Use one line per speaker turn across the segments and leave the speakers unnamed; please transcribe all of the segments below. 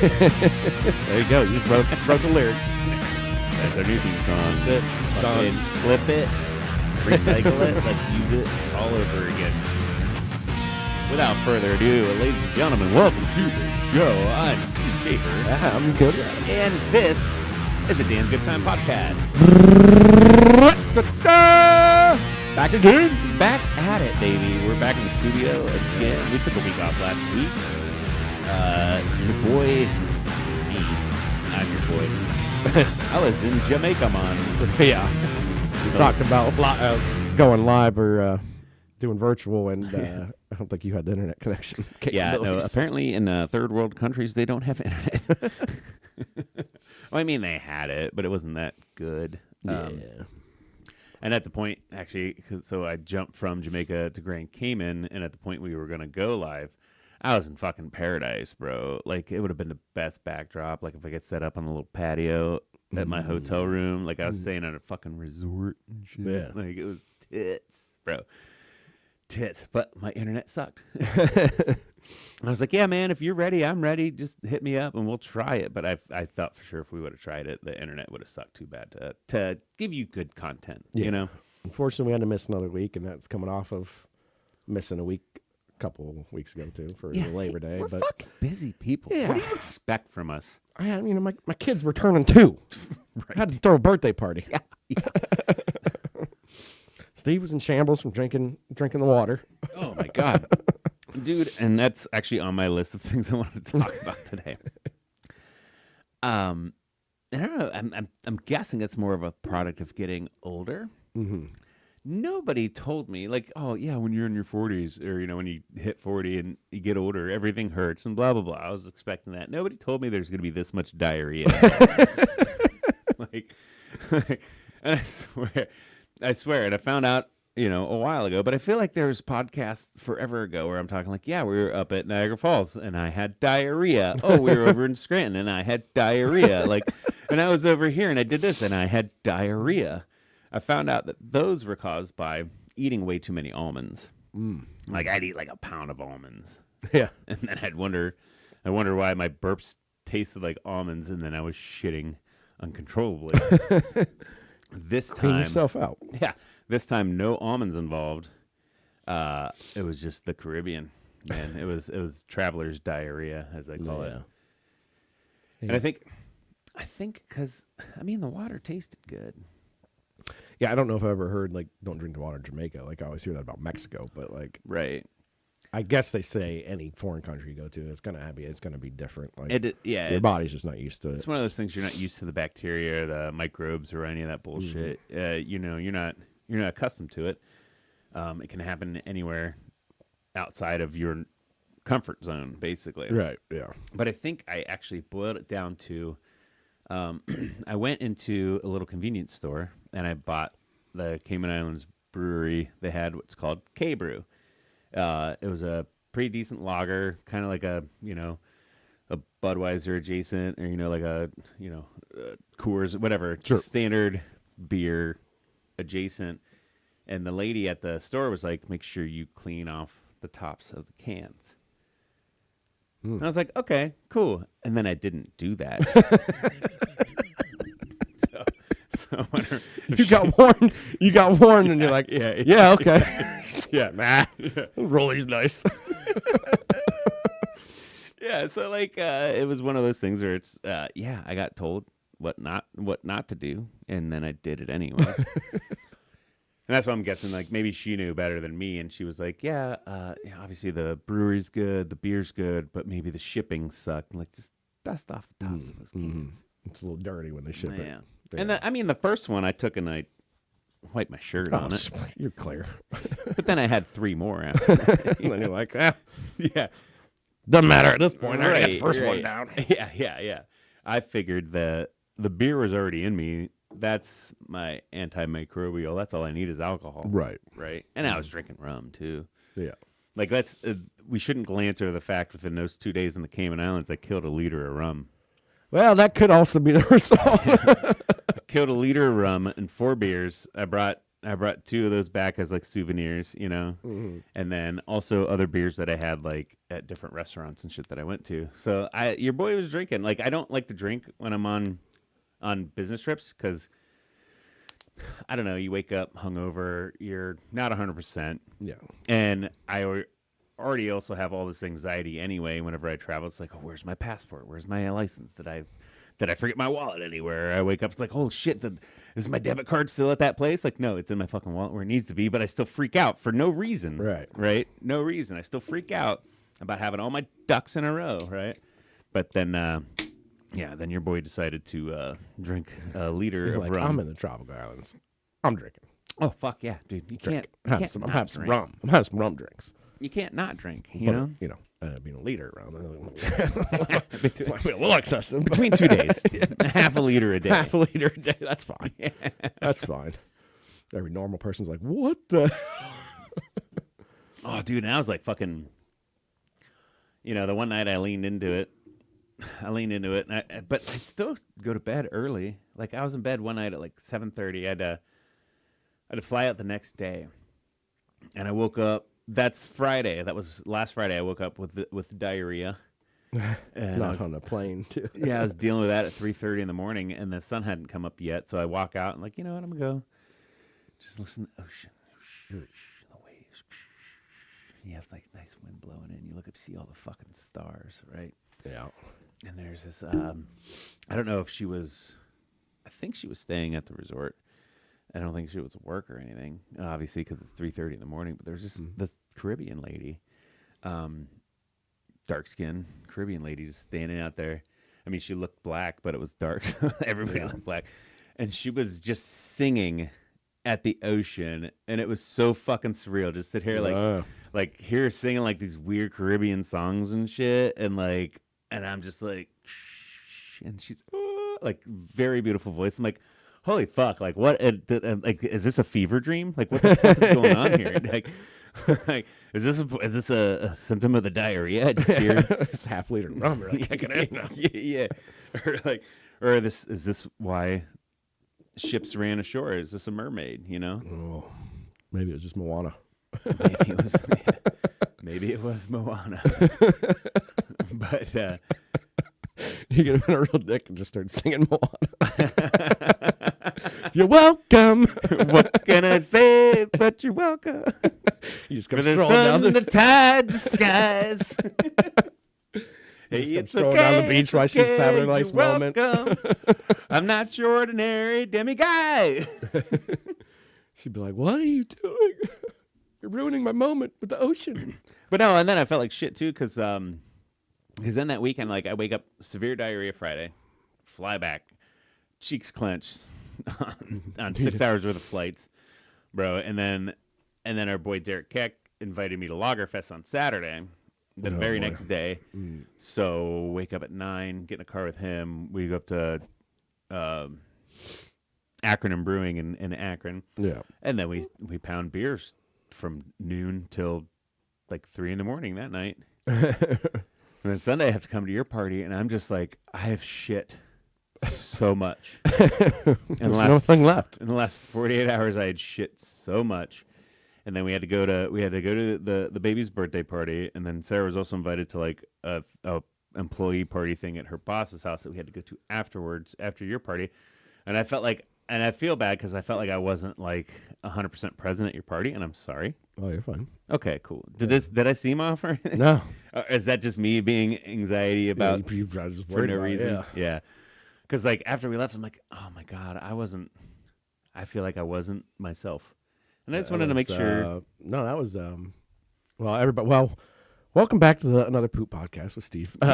There you go. You wrote the lyrics.
That's our new theme song.
That's it.
Fucking flip it, recycle it. Let's use it all over again. Without further ado, ladies and gentlemen, welcome to the show. I'm Steve Schaefer.
I'm good.
And this is a Damn Good Time podcast.
Back again.
Back at it, baby. We're back in the studio again. We took a week off last week. Your boy, me, I'm your boy. I was in Jamaica, man.
Yeah. We talked about going live or doing virtual, and I don't think you had the internet connection.
Yeah, no, apparently in third world countries, they don't have internet. Well, I mean, they had it, but it wasn't that good.
Yeah.
And at the point, actually, so I jumped from Jamaica to Grand Cayman, and at the point we were going to go live, I was in fucking paradise, bro. Like, it would have been the best backdrop. Like, if I could set up on a little patio at my hotel room, like I was staying at a fucking resort and shit.
Yeah.
Like, it was tits, bro. Tits. But my internet sucked. I was like, yeah, man, if you're ready, I'm ready. Just hit me up and we'll try it. But I thought for sure if we would have tried it, the internet would have sucked too bad to give you good content, you know?
Unfortunately, we had to miss another week, and that's coming off of missing a couple weeks ago, too, for Labor Day.
We're fucking busy people.
Yeah.
What do you expect from us?
I had, my kids were turning 2.
Right.
I had to throw a birthday party.
Yeah.
Steve was in shambles from drinking the water.
Oh, my God. Dude, and that's actually on my list of things I wanted to talk about today. I don't know. I'm guessing it's more of a product of getting older.
Mm-hmm.
Nobody told me, like, oh, yeah, when you're in your 40s or, when you hit 40 and you get older, everything hurts and blah, blah, blah. I was expecting that. Nobody told me there's going to be this much diarrhea. And I swear, and I found out, a while ago, but I feel like there's podcasts forever ago where I'm talking like, yeah, we were up at Niagara Falls and I had diarrhea. Oh, we were over in Scranton and I had diarrhea. And I was over here and I did this and I had diarrhea. I found out that those were caused by eating way too many almonds. Like I'd eat like a pound of almonds.
Yeah.
And then I wonder why my burps tasted like almonds and then I was shitting uncontrollably. This
Clean
time,
yourself out.
yeah. This time, no almonds involved. It was just the Caribbean, man. It was traveler's diarrhea, as I call it. And I think because the water tasted good.
Yeah, I don't know if I ever heard don't drink the water in Jamaica. I always hear that about Mexico, but
Right.
I guess they say any foreign country you go to, it's gonna be different.
Your
body's just not used to it.
It's one of those things you're not used to the bacteria, the microbes, or any of that bullshit. You're not accustomed to it. It can happen anywhere outside of your comfort zone, basically.
Right. Yeah.
But I think I actually boiled it down to, I went into a little convenience store and I bought the Cayman Islands brewery. They had what's called K-Brew. It was a pretty decent lager, kind of like a Budweiser adjacent, or like a Coors, whatever,
Sure.
standard beer adjacent. And the lady at the store was like, "Make sure you clean off the tops of the cans." And I was like, "Okay, cool." And then I didn't do that. so
You got warned, and you're like, yeah, okay.
yeah, nah.
Rolly's nice.
Yeah, so it was one of those things where it's I got told what not to do, and then I did it anyway. And that's why I'm guessing maybe she knew better than me, and she was like, yeah, obviously the brewery's good, the beer's good, but maybe the shipping sucked. Just dust off the tops of those cans.
It's a little dirty when they ship it.
Yeah. And the first one I took and I wiped my shirt on it.
You're clear.
But then I had 3 more after that.
And then you're like,
Yeah.
doesn't matter at this point. I already got the
Right,
first one
right.
down.
Yeah. I figured that the beer was already in me. That's my antimicrobial. That's all I need is alcohol.
Right.
And I was drinking rum too.
Yeah.
That's we shouldn't glance over the fact within those 2 days in the Cayman Islands I killed a liter of rum.
Well, that could also be the result.
Killed a liter of rum and 4 beers. I brought I brought 2 of those back as like souvenirs, you know, and then also other beers that I had like at different restaurants and shit that I went to. So your boy was drinking. Like I don't like to drink when I'm on business trips because I don't know. You wake up hungover, you're not 100%,
Yeah.
and I already also have all this anxiety anyway. Whenever I travel, it's like, oh, where's my passport? Where's my license? Did I forget my wallet anywhere? I wake up, it's like, oh shit, is my debit card still at that place? Like, no, it's in my fucking wallet where it needs to be, but I still freak out for no reason.
Right.
No reason. I still freak out about having all my ducks in a row, right? But then, then your boy decided to drink a liter of
Like,
rum.
I'm in the tropical islands. I'm drinking.
Oh, fuck yeah, dude. You can't,
I'm having some
drink.
rum. I'm having some rum drinks.
You can't not drink, you
But,
know?
Being a liter around.
Between,
Might be a little excessive.
between 2 days. Half a liter a day.
Half a liter a day. That's fine. That's fine. Every normal person's like, what the?
Oh, dude, and I was like fucking, the one night I leaned into it, but I'd still go to bed early. Like I was in bed one night at like 7:30. I had to fly out the next day, and I woke up. That's Friday. That was last Friday. I woke up with diarrhea. And
Not on a plane, too.
Yeah, I was dealing with that at 3:30 in the morning, and the sun hadn't come up yet. So I walk out and like, you know what? I'm gonna go just listen to the ocean, the waves. You have like nice wind blowing in. You look up, see all the fucking stars, right?
Yeah.
And there's this. I don't know if she was. I think she was staying at the resort. I don't think she was at work or anything, obviously, because it's 3:30 in the morning. But there's just this Caribbean lady, dark skin Caribbean lady, just standing out there. I mean, she looked black, but it was dark. So everybody looked black, and she was just singing at the ocean, and it was so fucking surreal. Just sit here, like hear her singing like these weird Caribbean songs and shit, and I'm just like, and she's like very beautiful voice. I'm like, holy fuck! Like what? Like, is this a fever dream? Like what the fuck is going on here? Like, is this a symptom of the diarrhea? I just hear
It's half liter rum. Really kicking in now.
yeah. Or is this why ships ran ashore? Is this a mermaid?
Oh, maybe it was just Moana.
Maybe it was Moana. But
You could have been a real dick and just started singing Moana. You're welcome.
what can I say? But you're welcome.
You just
For
come
the
strolling down
sun, the tide, the skies. Hey,
just come
it's
strolling
okay,
down the beach
it's
while she's
okay,
having a nice
you're
moment.
welcome. I'm not your ordinary demi-guy.
She'd be like, "What are you doing? You're ruining my moment with the ocean."
But no, and then I felt like shit too, because then that weekend, like I wake up severe diarrhea Friday, fly back, cheeks clenched on 6 hours worth of flights, bro. And then our boy Derek Keck invited me to Lagerfest on Saturday, the very
boy.
next day. So wake up at 9, get in a car with him. We go up to Akron and Brewing in Akron.
Yeah.
And then we pound beers from noon till like 3 a.m. that night. And then Sunday I have to come to your party, and I'm just like, I have shit so much.
There's nothing left.
In the last 48 hours, I had shit so much. And then we had to go to the baby's birthday party, and then Sarah was also invited to like a employee party thing at her boss's house that we had to go to afterwards, after your party. And I felt like, and I feel bad because I felt like I wasn't like 100% present at your party, and I'm sorry.
Oh, you're fine.
Okay, cool. Did I seem off or anything?
No.
Is that just me being anxiety about
you just
for
worried
no
about it,
reason?
yeah.
Yeah. Because like after we left, I'm like, oh my God, I feel like I wasn't myself. And I just wanted to make sure.
No, that was everybody. Well, welcome back to another poop podcast with Steve. We'll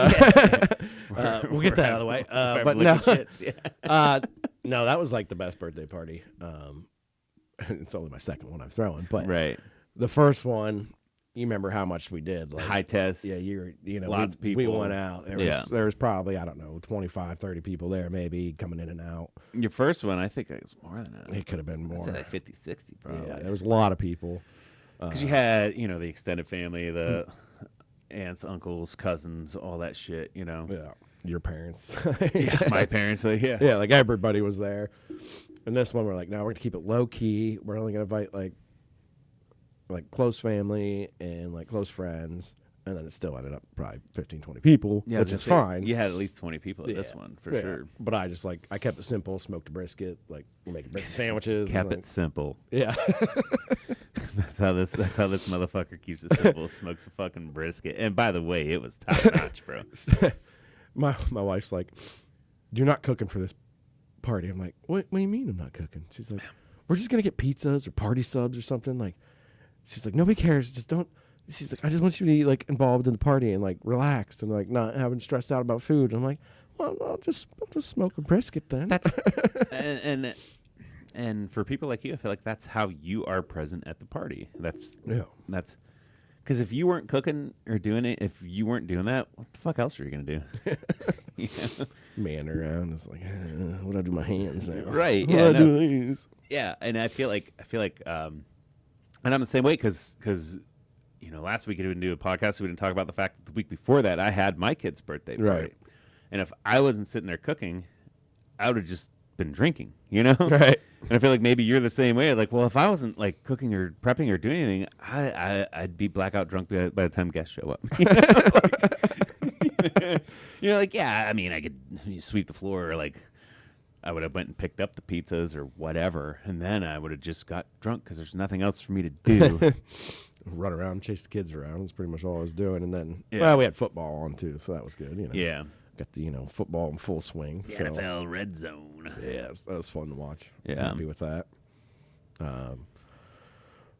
get that out of the way. But no,
shits, yeah.
no, that was like the best birthday party. It's only my second one I'm throwing, but
Right.
the first one, you remember how much we did? Like,
High test.
yeah,
Lots of
we
people.
went out. There was probably, I don't know, 25, 30 people there, maybe coming in and out.
Your first one, I think it was more than that.
It could have been
I'd
more.
say like 50, 60 probably.
Yeah, there was a lot of people.
Because you had, the extended family, the aunts, uncles, cousins, all that shit,
Yeah, your parents.
Yeah, my parents, like, yeah.
Yeah, like everybody was there. And this one, we're like, no, we're gonna keep it low key. We're only gonna invite like close family and like close friends. And then it still ended up probably 15, 20 people, which is fine.
You had at least 20 people at this one, for sure.
But I just I kept it simple, smoked a brisket, like we're making brisket sandwiches.
Kept it simple.
Yeah.
That's how this motherfucker keeps it simple. Smokes a fucking brisket. And by the way, it was top notch, bro.
my wife's like, you're not cooking for this party. I'm like, what do you mean I'm not cooking? She's like, we're just going to get pizzas or party subs or something. Like, she's like, nobody cares. Just don't. She's like, I just want you to be like involved in the party and like relaxed and like not having stressed out about food. I'm like, well, I'll just smoke a brisket then.
That's and for people like you, I feel like that's how you are present at the party. That's because if you weren't cooking or doing it, if you weren't doing that, what the fuck else are you gonna do?
Man around, it's like, what do I do with my hands now?
Right?
What
Yeah.
do I do with these?
Yeah, and I feel like, and I'm the same way because last week we didn't do a podcast, so we didn't talk about the fact that the week before that I had my kid's birthday party,
Right.
And if I wasn't sitting there cooking, I would have just been drinking,
Right.
And I feel like maybe you're the same way. Like, well, if I wasn't like cooking or prepping or doing anything, I'd be blackout drunk by the time guests show up. Like, yeah, I mean, I could sweep the floor, or like I would have went and picked up the pizzas or whatever, and then I would have just got drunk because there's nothing else for me to do.
Run around, chase the kids around. That's pretty much all I was doing. And then,
Yeah.
we had football on too, so that was good.
Yeah.
Got the football in full swing.
The
So,
NFL Red Zone.
yeah, that was fun to watch.
Yeah.
Happy with that.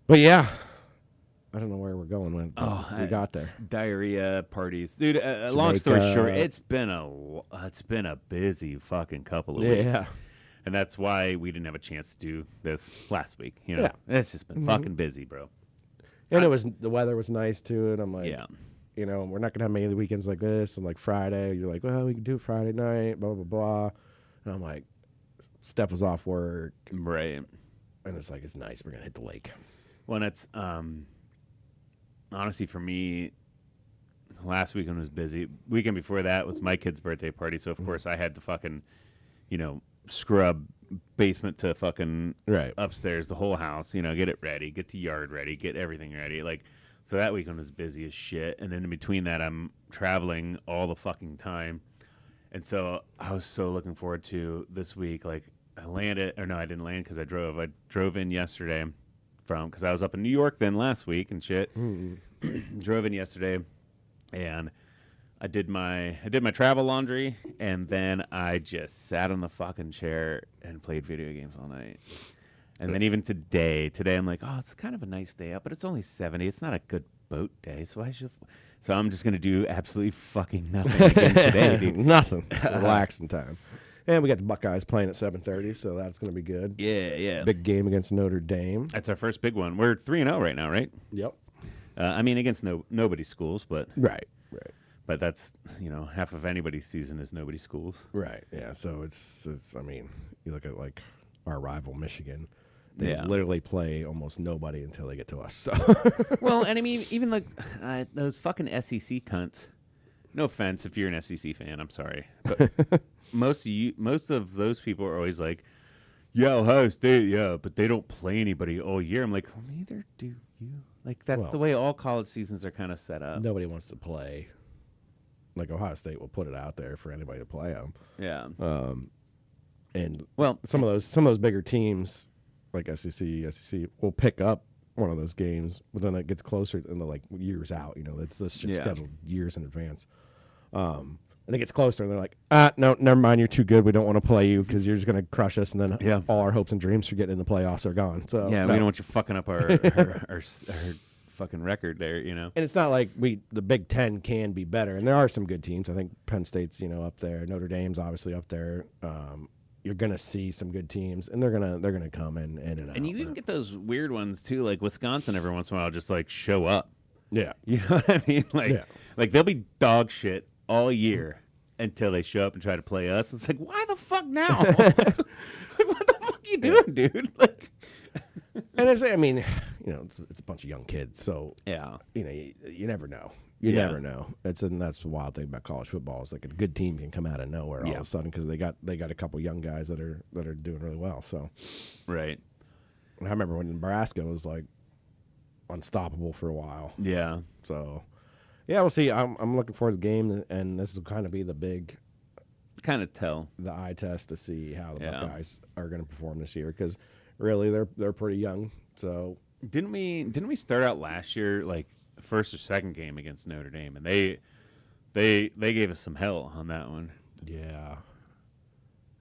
But yeah, I don't know where we're going when we got there.
Diarrhea parties, dude. Long story
Jamaica.
short, it's been a busy fucking couple of weeks.
Yeah.
And that's why we didn't have a chance to do this last week.
Yeah.
It's just been fucking busy, bro.
And the weather was nice too, and I'm like,
Yeah.
we're not gonna have many weekends like this. And like Friday, you're like, well, we can do it Friday night, blah blah blah. And I'm like, Steph was off work,
Right.
and it's like it's nice. We're gonna hit the lake.
Well, that's honestly for me. Last weekend was busy. Weekend before that was my kid's birthday party, so of course I had to fucking, scrub basement to fucking
Right.
upstairs, the whole house. Get it ready, get the yard ready, get everything ready. Like, so that weekend was busy as shit. And then in between that, I'm traveling all the fucking time, and so I was so looking forward to this week. Like, I didn't land because I drove. I drove in yesterday because I was up in New York then last week and shit. Drove in yesterday, and I did my travel laundry, and then I just sat on the fucking chair and played video games all night. And then even today I'm like, oh, it's kind of a nice day out, but it's only 70. It's not a good boat day, so I'm just gonna do absolutely fucking nothing again today, dude.
Nothing. Relaxing time. And we got the Buckeyes playing at 7:30, so that's gonna be good.
Yeah.
Big game against Notre Dame.
That's our first big one. We're 3-0 right now, right?
Yep.
I mean, against nobody's schools, but
Right.
that's half of anybody's season is nobody's schools.
Right. Yeah. So it's. I mean, you look at like our rival Michigan. They
Yeah.
literally play almost nobody until they get to us. So.
Well, and I mean, even like those fucking SEC cunts. No offense if you're an SEC fan, I'm sorry, but most of those people are always like, "Yeah, Ohio State, yeah, but they don't play anybody all year." I'm like, well, neither do you. Like, that's the way all college seasons are kind of set up.
Nobody wants to play. Like Ohio State will put it out there for anybody to play them.
Yeah.
And
Well,
some of those bigger teams, like SEC will pick up one of those games, but then it gets closer in the like years out. It's this shit's scheduled years in advance. And it gets closer, and they're like, no, never mind, you're too good. We don't want to play you because you're just going to crush us, and then all our hopes and dreams for getting in the playoffs are gone. So
yeah,
no.
we don't want you fucking up our fucking record there,
And it's not like the Big Ten can be better, and there are some good teams. I think Penn State's up there, Notre Dame's obviously up there. You're gonna see some good teams, and they're gonna come in and out.
And you even get those weird ones too, like Wisconsin every once in a while just like show up.
Yeah,
You know what I mean? Like they'll be dog shit all year until they show up and try to play us. It's like, why the fuck now? Like, what the fuck are you doing, dude? Like,
and I mean, it's a bunch of young kids, so
yeah,
you never know. You
Yeah.
never know. That's the wild thing about college football is like a good team can come out of nowhere all
Yeah.
of a sudden because they got a couple young guys that are doing really well. So
Right.
I remember when Nebraska was like unstoppable for a while.
Yeah.
So yeah, we'll see. I'm looking forward to the game, and this will kind of be the eye test to see how the
Yeah.
Buckeyes are going to perform this year because really they're pretty young. So
Didn't we start out last year like first or second game against Notre Dame, and they gave us some hell on that one.
yeah,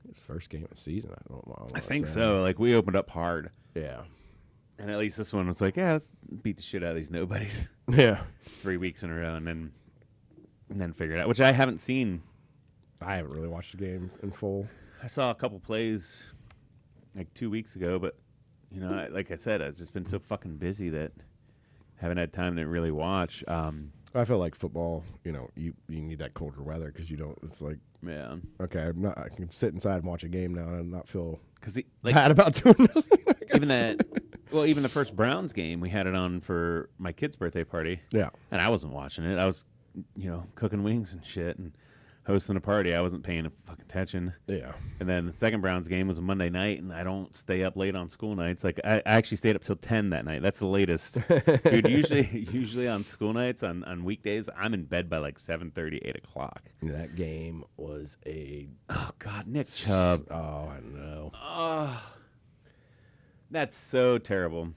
it's first game of the season.
I think so. Like we opened up hard,
Yeah,
and at least this one was like, yeah, let's beat the shit out of these nobodies
yeah.
3 weeks in a row, and then figure it out. Which I haven't seen.
I haven't really watched the game in full.
I saw a couple plays like 2 weeks ago, but like I said, I've just been so fucking busy that haven't had time to really watch.
I feel like football. You need that colder weather because you don't. It's like
Yeah,
okay, I can sit inside and watch a game now and not feel
because like
bad about doing nothing.
even the first Browns game, we had it on for my kid's birthday party.
Yeah.
And I wasn't watching it. I was, cooking wings and shit and hosting a party. I wasn't paying fucking attention.
Yeah.
And then the second Browns game was a Monday night, and I don't stay up late on school nights. Like I actually stayed up till 10 that night. That's the latest. Dude, usually on school nights, on weekdays, I'm in bed by like 7:30, 8 o'clock.
That game was
Oh, God, Nick Chubb.
Oh, I know.
Oh, that's so terrible.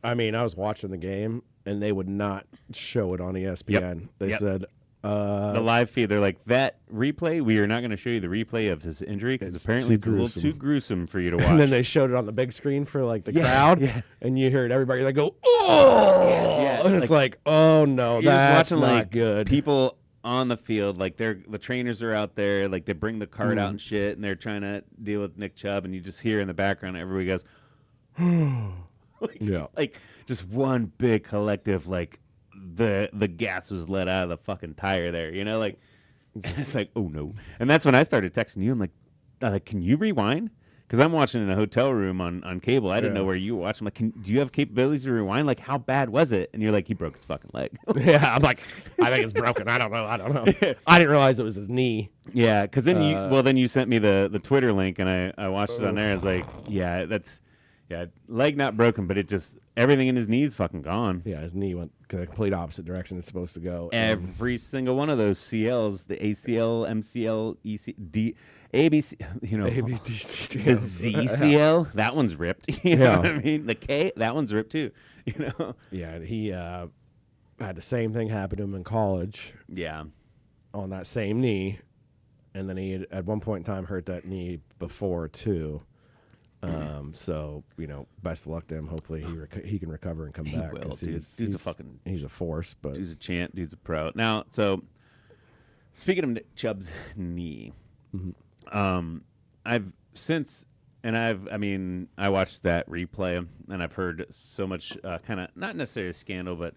I was watching the game, and they would not show it on ESPN. They
Yep.
said,
The live feed, they're like, that replay, we are not going to show you the replay of his injury because
It's
apparently
too
it's a little
gruesome."
too gruesome for you to watch.
and then they showed it on the big screen for like the
Yeah,
crowd,
yeah.
and you heard everybody like go, oh,
yeah,
and it's like, oh no,
You're
that's
just watching
not
like
good.
people on the field, like the trainers are out there, like they bring the cart
Mm.
out and shit, and they're trying to deal with Nick Chubb, and you just hear in the background everybody goes,
Yeah.
like just one big collective, like the gas was let out of the fucking tire there, like it's like, oh no. And that's when I started texting you. I'm like, can you rewind? Because I'm watching in a hotel room on cable. I didn't know
Yeah.
where you were watching. I'm like, do you have capabilities to rewind? Like, how bad was it? And you're like, he broke his fucking leg.
Yeah, I'm like, I think it's broken. I don't know. I didn't realize it was his knee.
Yeah, because then you sent me the Twitter link, and I watched it on there. I was like, leg not broken, but it just everything in his knee's fucking gone.
Yeah, his knee went the complete opposite direction it's supposed to go.
Every single one of those CLs, the ACL, MCL, EC, ABC,
ABCD.
the ZCL, that one's ripped. You know
Yeah.
what I mean? The K, that one's ripped too.
Yeah, he had the same thing happen to him in college
Yeah.
on that same knee, and then he had, at one point in time hurt that knee before too. So best of luck to him. Hopefully he can recover and come
He
back.
will,
'cause
dude.
he's a force. But
Dude's a champ. Dude's a pro. Now, so speaking of Nick Chubb's knee, I watched that replay, and I've heard so much kind of not necessarily a scandal, but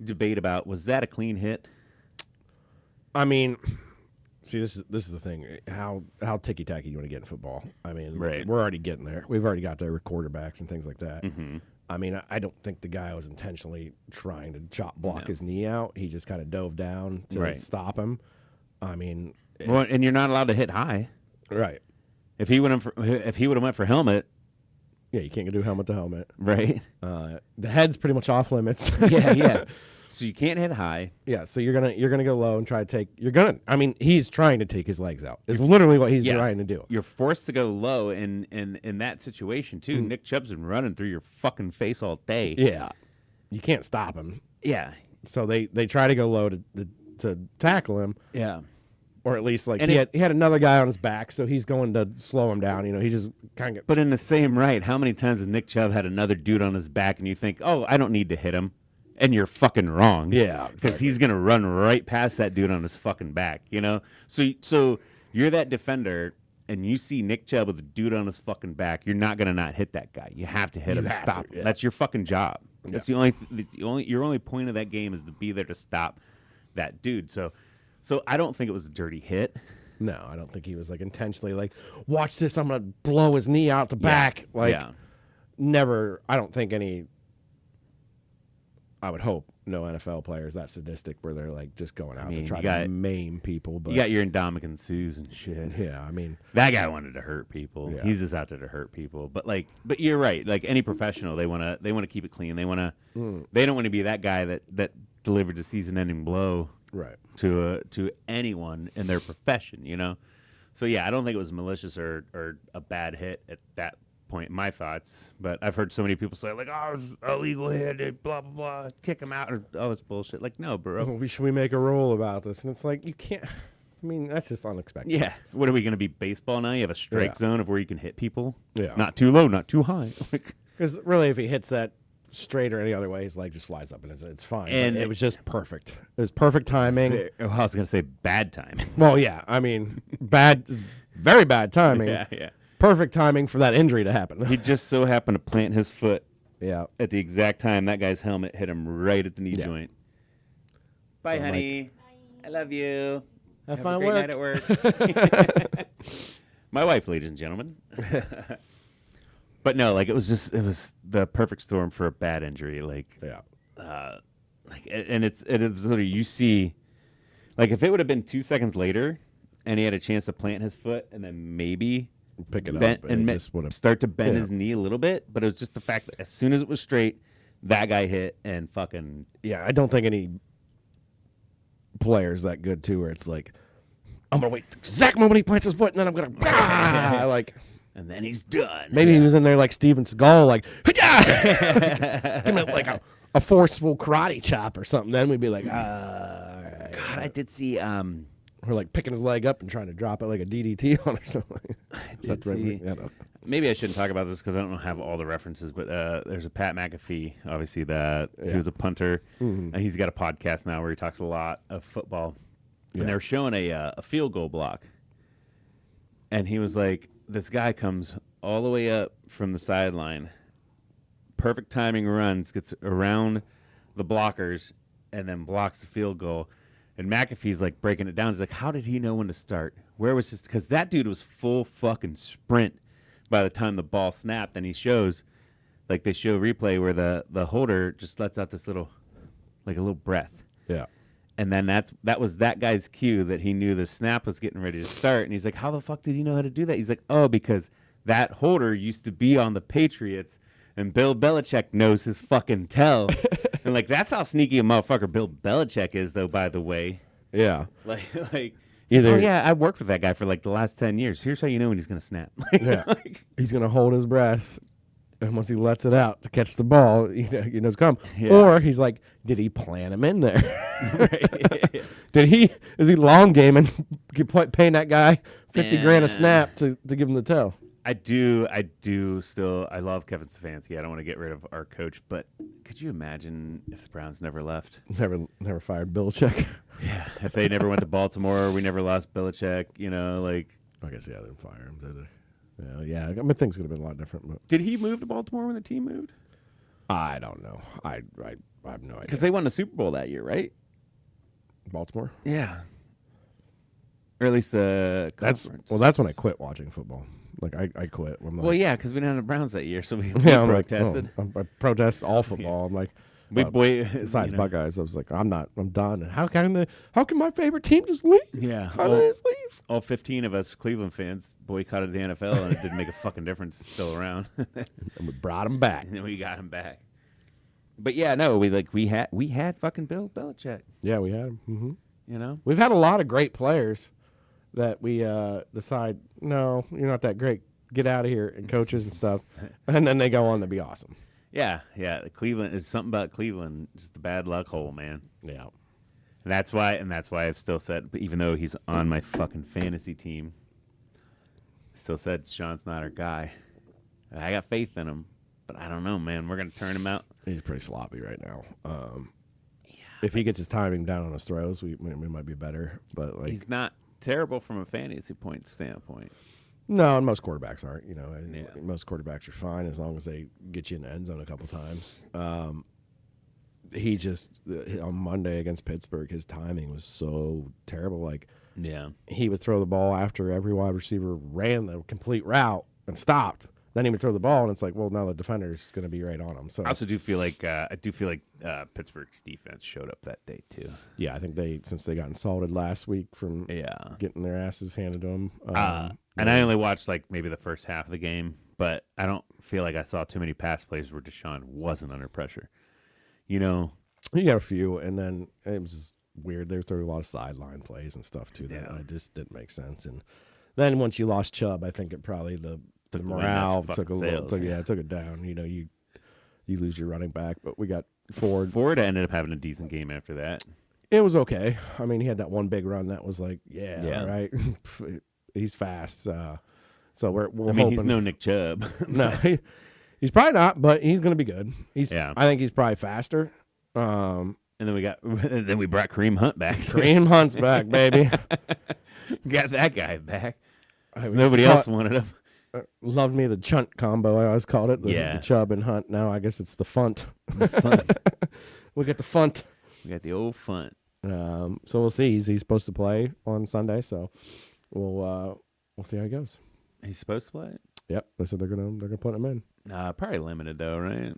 debate about was that a clean hit?
I mean, see, this is the thing. How ticky tacky you want to get in football? I mean,
Right.
we're already getting there. We've already got there with quarterbacks and things like that.
Mm-hmm.
I mean, I don't think the guy was intentionally trying to block
No.
his knee out. He just kind of dove down to
Right.
stop him. I mean,
Well, and you're not allowed to hit high.
right.
If he would have went for helmet,
Yeah, you can't do helmet to helmet.
right?
The head's pretty much off limits.
yeah. So you can't hit high.
Yeah, so you're gonna go low and try to take. I mean, he's trying to take his legs out. It's literally what he's
Yeah.
trying to do.
You're forced to go low, and in that situation too, Nick Chubb's been running through your fucking face all day.
Yeah, you can't stop him.
Yeah.
So they try to go low to tackle him,
Yeah.
or at least like
And
he had another guy on his back, so he's going to slow him down. He's just kind of.
But in the same right, how many times has Nick Chubb had another dude on his back, and you think, oh, I don't need to hit him, and you're fucking wrong.
Yeah,
because
exactly.
he's gonna run right past that dude on his fucking back. So you're that defender, and you see Nick Chubb with a dude on his fucking back. You're not gonna not hit that guy. You have to hit
You
him and
have
stop
to,
him.
yeah.
That's your fucking job. That's your only point of that game is to be there to stop that dude. So I don't think it was a dirty hit.
No, I don't think he was like intentionally like, watch this, I'm gonna blow his knee out the back. Like,
yeah.
never. I don't think any. I would hope no NFL players that sadistic where they're like just going out
mean,
to try
you
to
got-
maim people. But
You got your Indomitian Sues and shit.
yeah, I mean,
That guy wanted to hurt people.
Yeah.
He's just out there to hurt people. But you're right. Like any professional, they want to keep it clean. They want to. They don't want to be that guy that delivered the season-ending blow
right.
to anyone in their profession. You know. So yeah, I don't think it was malicious or a bad hit at that point. My thoughts, but I've heard so many people say like, "Oh, it was a legal hit, blah blah blah, kick him out," or all this bullshit. Like, no, bro.
Should we make a rule about this? And it's like you can't. I mean, that's just unexpected.
Yeah. What are we going to be, baseball now? You have a strike
Yeah.
zone of where you can hit people.
Yeah.
Not too low, not too high.
Because really, if he hits that straight or any other way, his leg just flies up and it's fine.
And
But it was just perfect. It was perfect timing.
I was going to say bad timing.
Well, yeah. I mean, very bad timing.
yeah.
Perfect timing for that injury to happen.
He just so happened to plant his foot
yeah.
at the exact time that guy's helmet hit him right at the knee
Yeah.
joint. Bye,
So,
honey. I love you.
Have
a
fun
great
work.
night at work. My wife, ladies and gentlemen. But no, like it was the perfect storm for a bad injury. Like,
Yeah.
and it's literally you see, like if it would have been 2 seconds later, and he had a chance to plant his foot and then maybe
Pick it
bend,
up.
and
it just would have.
start to bend
yeah.
his knee a little bit, but it was just the fact that as soon as it was straight, that guy hit and fucking
Yeah, I don't think any players that good too, where it's like, I'm gonna wait the exact moment he plants his foot, and then I'm gonna like.
and then he's done.
Maybe he was in there like Steven Seagal, like give him like a forceful karate chop or something. Then we'd be like, all right.
God, I did see.
Or like picking his leg up and trying to drop it like a DDT on or something. Is that the right
see.
word? Yeah, no.
Maybe I shouldn't talk about this because I don't have all the references, but there's a Pat McAfee, obviously, that he
Yeah.
was a punter. And he's got a podcast now where he talks a lot of football.
Yeah.
And they were showing a field goal block. And he was like, this guy comes all the way up from the sideline, perfect timing runs, gets around the blockers, and then blocks the field goal. And McAfee's like breaking it down. He's like, how did he know when to start? Where was this? Because that dude was full fucking sprint by the time the ball snapped. And he shows, like they show replay where the holder just lets out this little, like a little breath.
Yeah.
And then that was that guy's cue that he knew the snap was getting ready to start. And he's like, how the fuck did he know how to do that? He's like, oh, because that holder used to be on the Patriots, and Bill Belichick knows his fucking tell. And like that's how sneaky a motherfucker Bill Belichick is, though. By the way,
Yeah.
like
Either-
oh yeah, I worked with that guy for like the last 10 years. Here's how you know when he's gonna snap.
Yeah. He's gonna hold his breath, and once he lets it out to catch the ball, you know it's come.
Yeah.
Or he's like, did he plant him in there? Is he long gaming, paying that guy $50,000 a snap to give him the tell?
I do still. I love Kevin Stefanski. I don't want to get rid of our coach, but could you imagine if the Browns never left?
Never fired Belichick.
Yeah, if they never went to Baltimore, we never lost Belichick. You know, like
I guess yeah, they didn't fire him, did they? Yeah. I mean, things could have been a lot different, but
did he move to Baltimore when the team moved?
I don't know. I have no idea.
Because they won the Super Bowl that year, right?
Baltimore.
Yeah. Or at least the
That's
conference.
that's when I quit watching football. Like I quit. I'm like,
Well, yeah, because we didn't have the Browns that year, so we
yeah, I'm
protested.
Like, I protest all football. I'm like,
we
besides
you know.
Buckeyes, I was like, I'm done. How can my favorite team just leave?
Yeah,
How do they just leave?
all 15 of us Cleveland fans boycotted the NFL, and it didn't make a fucking difference. It's still around,
And we brought them back.
and then we got him back. But yeah, no, we had fucking Bill Belichick.
Yeah, we had them. Mm-hmm.
You know,
We've had a lot of great players that we decide, no, you're not that great. Get out of here, and coaches and stuff, and then they go on to be awesome.
yeah. The Cleveland is something about Cleveland, just the bad luck hole, man.
Yeah.
And that's why I've still said, even though he's on my fucking fantasy team, I still said Sean's not our guy. I got faith in him, but I don't know, man. We're gonna turn him out.
He's pretty sloppy right now. If he gets his timing down on his throws, we might be better. But like,
He's not terrible from a fantasy point standpoint.
no, and most quarterbacks aren't. You know,
Yeah.
most quarterbacks are fine as long as they get you in the end zone a couple times. He just on Monday against Pittsburgh, his timing was so terrible. Like
Yeah.
he would throw the ball after every wide receiver ran the complete route and stopped. then he would throw the ball, and it's like, well, now the defender's going to be right on him. So
I also do feel like Pittsburgh's defense showed up that day too.
yeah, I think since they got insulted last week from getting their asses handed to them.
And I only watched like maybe the first half of the game, but I don't feel like I saw too many pass plays where Deshaun wasn't under pressure. You know,
he got a few, and then it was just weird. They threw a lot of sideline plays and stuff too. That
Yeah.
I just didn't make sense. And then once you lost Chubb, I think it probably the
Took the wind
morale
out the
took a
fucking
little,
sails,
took it down. You know, you lose your running back, but we got Ford.
Ford ended up having a decent game after that.
It was okay. I mean, he had that one big run that was like, yeah. All right, he's fast. So we're
I mean,
hoping.
he's no Nick Chubb.
No, he's probably not, but he's going to be good.
Yeah.
I think he's probably faster.
And then we brought Kareem Hunt back.
Kareem Hunt's back, baby.
Got that guy back.
I
Nobody else wanted him.
Loved me the chunt combo. I always called it the Chubb and Hunt. Now I guess it's the Funt. We got the Funt.
We got the old Funt.
So we'll see. He's supposed to play on Sunday, so we'll see how he goes.
He's supposed to play.
Yep, they said they're gonna put him in.
Probably limited though, right?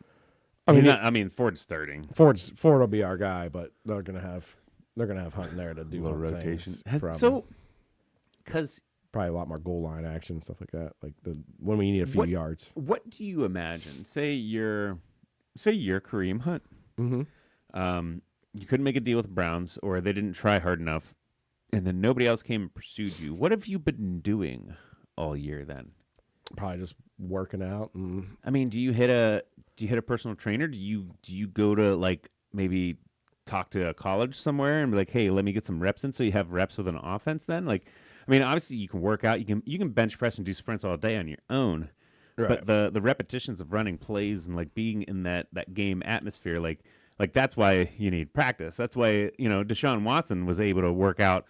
I
mean, Ford's starting.
Ford will be our guy, but they're gonna have Hunt in there to do
A little
other
rotation.
things,
Because
probably a lot more goal line action, stuff like that. Like when we need a few yards.
what do you imagine? Say you're Kareem Hunt.
Mm-hmm.
You couldn't make a deal with the Browns, or they didn't try hard enough, and then nobody else came and pursued you. What have you been doing all year then?
Probably just working out. And
I mean, do you hit a personal trainer? Do you go to like maybe talk to a college somewhere and be like, hey, let me get some reps in, so you have reps with an offense then? Like, I mean, obviously you can work out, you can bench press and do sprints all day on your own.
Right.
But the repetitions of running plays and like being in that game atmosphere, like that's why you need practice. That's why, Deshaun Watson was able to work out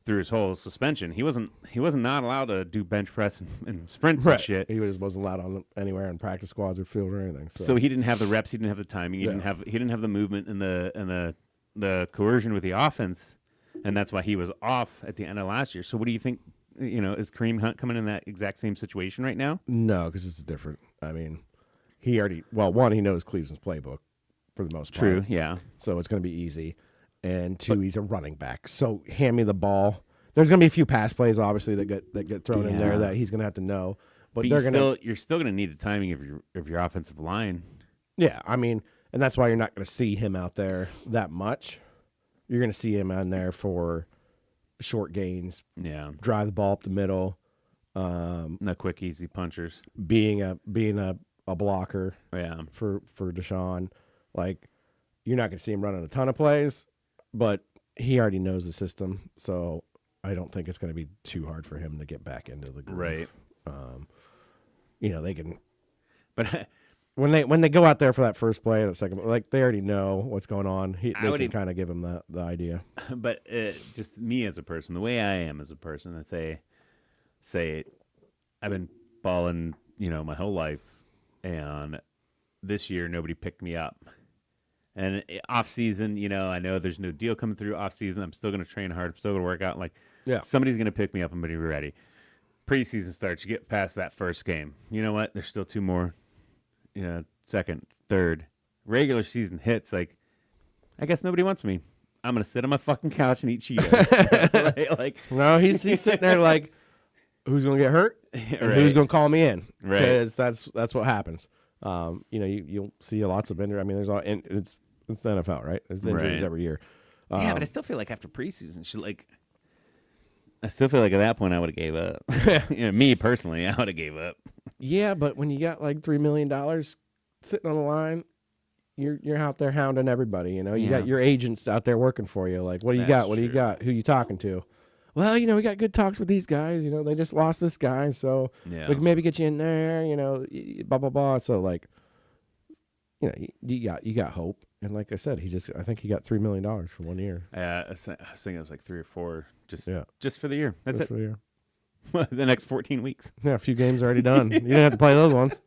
through his whole suspension. He wasn't not allowed to do bench press and sprints and shit.
He wasn't allowed on anywhere in practice squads or field or anything.
So he didn't have the reps, he didn't have the timing, he didn't have the movement and the coercion with the offense, and that's why he was off at the end of last year. So what do you think? Is Kareem Hunt coming in that exact same situation right now?
No, because it's different. I mean, he knows Cleveland's playbook for the most part.
True, yeah.
So it's going to be easy. And two, he's a running back. So hand me the ball. There's going to be a few pass plays, obviously, that get thrown in there that he's going to have to know. But
you're still going to need the timing of your offensive line.
Yeah, I mean, and that's why you're not going to see him out there that much. You're going to see him on there for short gains.
Yeah,
drive the ball up the middle.
No quick, easy punchers.
Being a blocker.
Yeah,
for Deshaun, like you're not going to see him running a ton of plays, but he already knows the system, so I don't think it's going to be too hard for him to get back into the groove.
Right.
They can,
but
when they go out there for that first play and the second, like they already know what's going on. They can kind of give him the idea.
But just me as a person, the way I am as a person, I say, I've been balling, my whole life, and this year nobody picked me up. And off season, I know there's no deal coming through off season. I'm still going to train hard. I'm still going to work out. Like, somebody's going to pick me up. I'm going to be ready. Preseason starts. You get past that first game. You know what? There's still two more. Second, third. Regular season hits. Like, I guess nobody wants me. I'm going to sit on my fucking couch and eat Cheetos.
No, he's sitting there like, who's going to get hurt? And who's going to call me in?
Right.
Because that's what happens. You'll see lots of injuries. I mean, it's the NFL, right? There's injuries every year.
Yeah, but I still feel like after preseason, I still feel like at that point I would have gave up. Me personally, I would have gave up.
Yeah, but when you got like $3 million sitting on the line, you're out there hounding everybody. You got your agents out there working for you. Like, what do you got? What do you got? Who you talking to? Well, we got good talks with these guys. They just lost this guy, so we can maybe get you in there. Blah blah blah. So like, you got hope. And like I said, I think he got $3 million for 1 year.
I was thinking it was like 3 or 4, just for the year. That's
Just
it.
for the year.
The next 14 weeks.
Yeah, a few games already done. You didn't have to play those ones.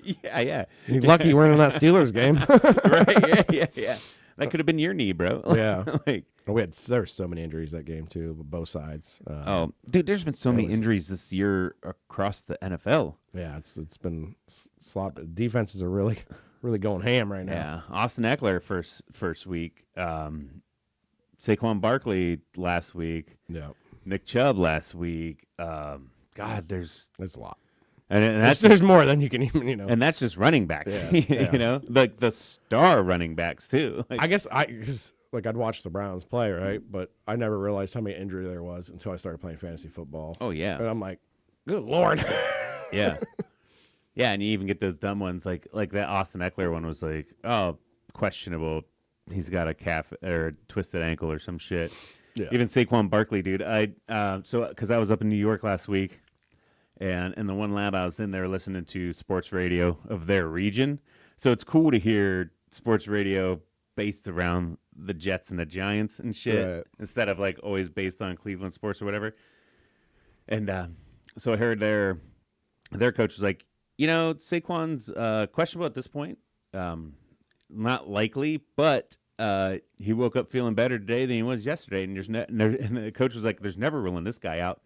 Yeah.
You're lucky you weren't in that Steelers game.
Right? Yeah. That could have been your knee, bro.
Yeah.
Like,
There were so many injuries that game too, both sides.
oh, dude, there's been so many injuries this year across the NFL.
Yeah, it's been slop. Defenses are really going ham right now.
Yeah, Austin Eckler first week, Saquon Barkley last week,
Yeah,
Nick Chubb last week. God, there's
that's a lot.
and that's
There's more than you can even
and that's just running backs.
Yeah.
You know, like the star running backs too. Like,
I guess cause, like I'd watch the Browns play, right? But I never realized how many injury there was until I started playing fantasy football.
oh yeah,
And I'm like, good Lord.
yeah, yeah, and you even get those dumb ones like that Austin Eckler one was like, oh, questionable. He's got a calf or a twisted ankle or some shit.
Yeah.
Even Saquon Barkley, dude. Because I was up in New York last week, and in the one lab I was in there listening to sports radio of their region. So it's cool to hear sports radio based around the Jets and the Giants and shit,
Right.
instead of like always based on Cleveland sports or whatever. And so I heard their coach was like, Saquon's questionable at this point. Not likely, but he woke up feeling better today than he was yesterday. And and the coach was like, "There's never ruling this guy out.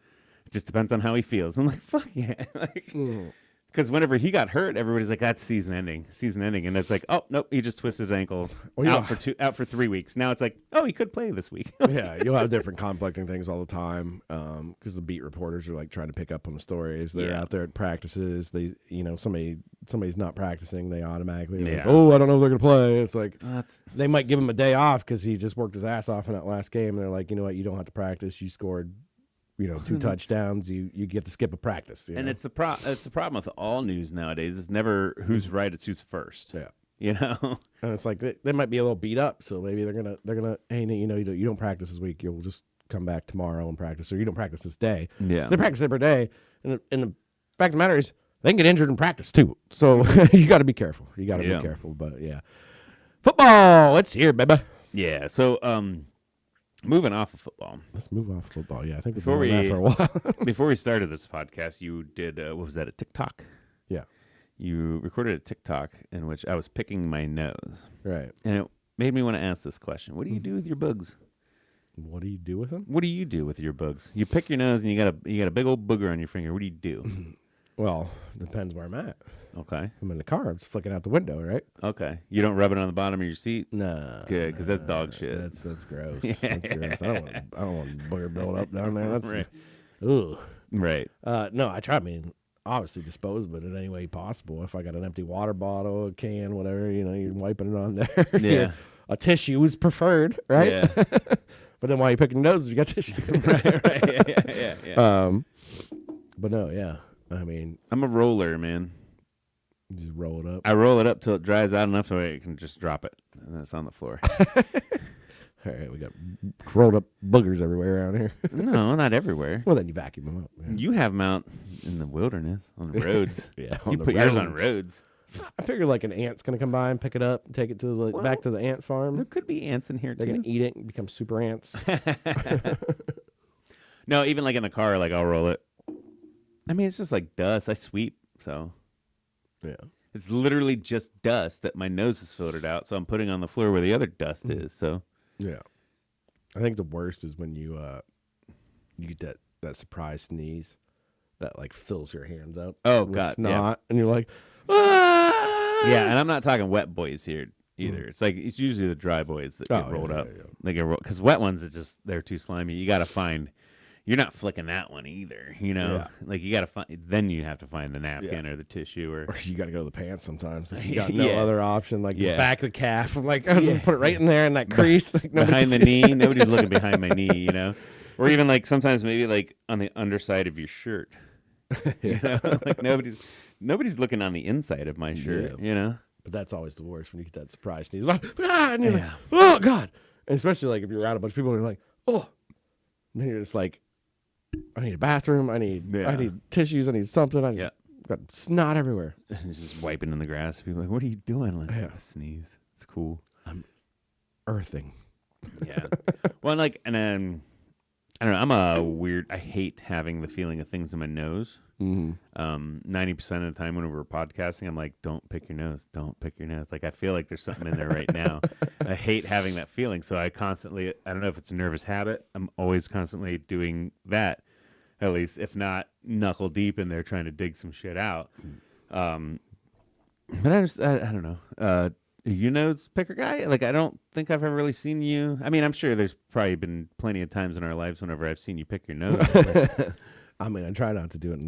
It just depends on how he feels." I'm like, "Fuck yeah!" Because whenever he got hurt, everybody's like, "That's season ending," and it's like, "Oh nope, he just twisted his ankle,
Well,
out for 3 weeks." Now it's like, "Oh, he could play this week."
Yeah, you'll have different conflicting things all the time because the beat reporters are like trying to pick up on the stories. They're
Yeah.
out there at practices. They, somebody's not practicing. They automatically, are like,
Yeah.
oh, I don't know if they're gonna play. It's like
That's
they might give him a day off because he just worked his ass off in that last game. And they're like, you know what, you don't have to practice. You scored, 2 touchdowns. You get to skip a practice.
and it's a problem with all news nowadays. It's never who's right; it's who's first.
yeah.
And
it's like they might be a little beat up, so maybe they're gonna hey, you don't practice this week. You'll just come back tomorrow and practice, or you don't practice this day.
Yeah.
They practice every day, and the fact of the matter is they can get injured in practice too. So you got to be careful. You got to
Yeah.
be careful. But yeah, football, it's here, baby.
Yeah. So, moving off of football,
Let's move off football. Yeah, I think
Before
we've been on that for a while.
before we started this podcast, you did what was that? A TikTok?
Yeah,
You recorded a TikTok in which I was picking my nose,
right.
and it made me want to ask this question: what do you do with your bugs?
What do you do with them?
What do you do with your bugs? You pick your nose, and you got a big old booger on your finger. What do you do?
Well, depends where I'm at.
Okay.
If I'm in the car, I'm just flicking out the window, right?
Okay. You don't rub it on the bottom of your seat.
No,
Good, because that's dog shit.
That's gross. That's gross. I don't want booger build up down there. That's
Right.
ugh.
Right.
No, I try. I mean, obviously dispose of it in any way possible. If I got an empty water bottle, a can, whatever, you're wiping it on there.
Yeah.
A tissue is preferred, right?
Yeah.
But then why are you picking noses if you got tissue?
right. Yeah.
But no, yeah. I mean,
I'm a roller, man.
you just roll it up.
I roll it up till it dries out enough so I can just drop it, and then it's on the floor.
All right, we got rolled up boogers everywhere around here.
No, not everywhere.
Well, then you vacuum them up. Man.
You have them out in the wilderness on the roads.
Yeah,
You
on the
put yours on
roads.
roads.
I figure like an ant's gonna come by and pick it up and take it to the back to the ant farm.
There could be ants in here
They're
too.
gonna eat it and become super ants.
No, even like in the car, like I'll roll it. I mean, it's just like dust. I sweep, so
Yeah.
it's literally just dust that my nose has filtered out. So I'm putting on the floor where the other dust is. So
Yeah. I think the worst is when you get that surprise sneeze that like fills your hands up.
Oh,
with
God,
snot, and you're like, ah!
yeah, and I'm not talking wet boys here either. It's like it's usually the dry boys that get
Oh,
rolled
yeah,
up.
yeah, yeah.
They get rolled because wet ones they're too slimy. You got to find. You're not flicking that one either.
Yeah.
Like you got to find. Then you have to find the napkin or the tissue or.
Or you got to go to the pants sometimes if you got no
Yeah.
other option. Like
Yeah.
the back of the calf. I'm like, I'll just put it right in there in that crease. Like
Behind the
nobody's-
knee, nobody's looking behind my knee, or even like sometimes maybe like on the underside of your shirt, like nobody's looking on the inside of my shirt,
But that's always the worst when you get that surprise sneeze. And you're like, oh God! And especially like if you're around a bunch of people and you're like, oh, and then you're just like, I need a bathroom. I need tissues. I need something. I just got snot everywhere.
It's just wiping in the grass. People are like, what are you doing? Like,
Yeah.
I sneeze. It's cool.
Earthing.
Yeah. Well, and then I don't know. I'm a weird. I hate having the feeling of things in my nose. 90% of the time when we're podcasting, I'm like, don't pick your nose. Don't pick your nose. Like, I feel like there's something in there right now. I hate having that feeling. So I constantly, I don't know if it's a nervous habit. I'm always constantly doing that, at least, if not knuckle deep in there trying to dig some shit out. But I don't know. You nose picker guy? Like, I don't think I've ever really seen you. I mean, I'm sure there's probably been plenty of times in our lives whenever I've seen you pick your nose.
I mean, I try not to do it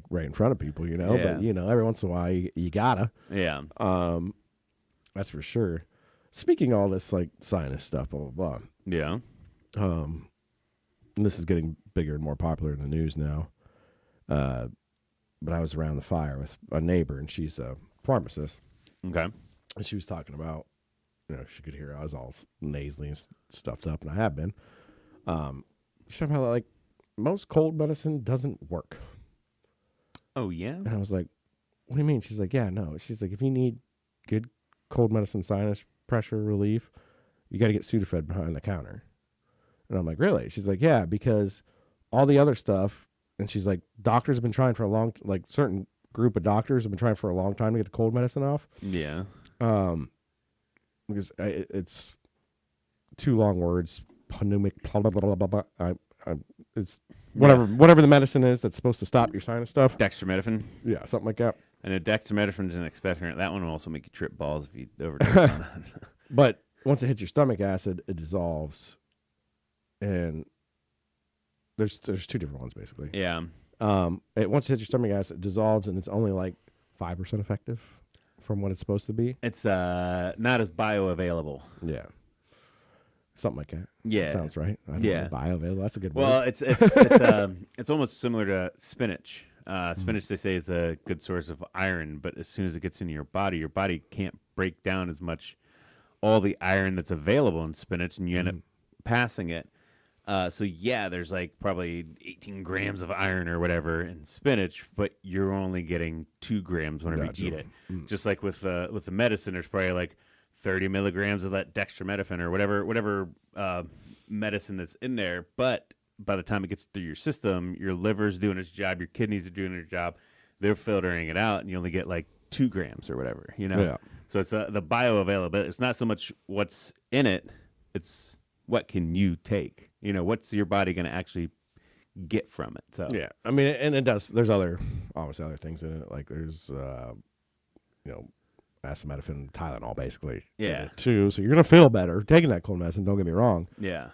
right in front of people,
Yeah.
but every once in a while you gotta.
Yeah.
That's for sure. Speaking of all this like sinus stuff, blah blah
Yeah.
blah. And this is getting bigger and more popular in the news now. But I was around the fire with a neighbor, and she's a pharmacist,
Okay.
and she was talking about, she could hear I was all nasally and stuffed up, and I have been. She's talking about like most cold medicine doesn't work.
Oh, yeah?
And I was like, what do you mean? She's like, yeah, no. She's like, if you need good cold medicine sinus pressure relief, you got to get Sudafed behind the counter. And I'm like, really? She's like, yeah, because all the other stuff, and she's like, doctors have been trying for a long, like certain group of doctors have been trying for a long time to get the cold medicine off.
Yeah.
Because it's two long words, pneumic, blah, blah, blah, blah, blah. It's whatever the medicine is that's supposed to stop your sinus stuff.
Dextromethorphan.
Yeah, something like that.
I know dextromethorphan is an expectorant. That one will also make you trip balls if you overdose on it.
But once it hits your stomach acid, it dissolves. And there's two different ones, basically.
Yeah.
Once it hits your stomach acid, it dissolves, and it's only like 5% effective from what it's supposed to be.
It's not as bioavailable.
Yeah. Something like that.
Yeah.
That sounds right. I don't
Yeah.
know, bioavailable. That's a good
Well,
word.
it's almost similar to spinach. Spinach, they say, is a good source of iron, but as soon as it gets into your body can't break down as much all the iron that's available in spinach, and you end up passing it. So yeah, there's like probably 18 grams of iron or whatever in spinach, but you're only getting 2 grams whenever
Gotcha.
you eat it. Just like with the medicine, there's probably like 30 milligrams of that dextromethorphan or whatever medicine that's in there. But by the time it gets through your system, your liver's doing its job, your kidneys are doing their job, they're filtering it out, and you only get like 2 grams or whatever,
Yeah.
So it's the bioavailability. It's not so much what's in it, it's what can you take? What's your body going to actually get from it? So
Yeah. I mean, and it does. There's obviously other things in it. Like there's, acetaminophen, Tylenol, basically. in
Yeah.
it, too. So you're going to feel better taking that cold medicine. Don't get me wrong.
Yeah.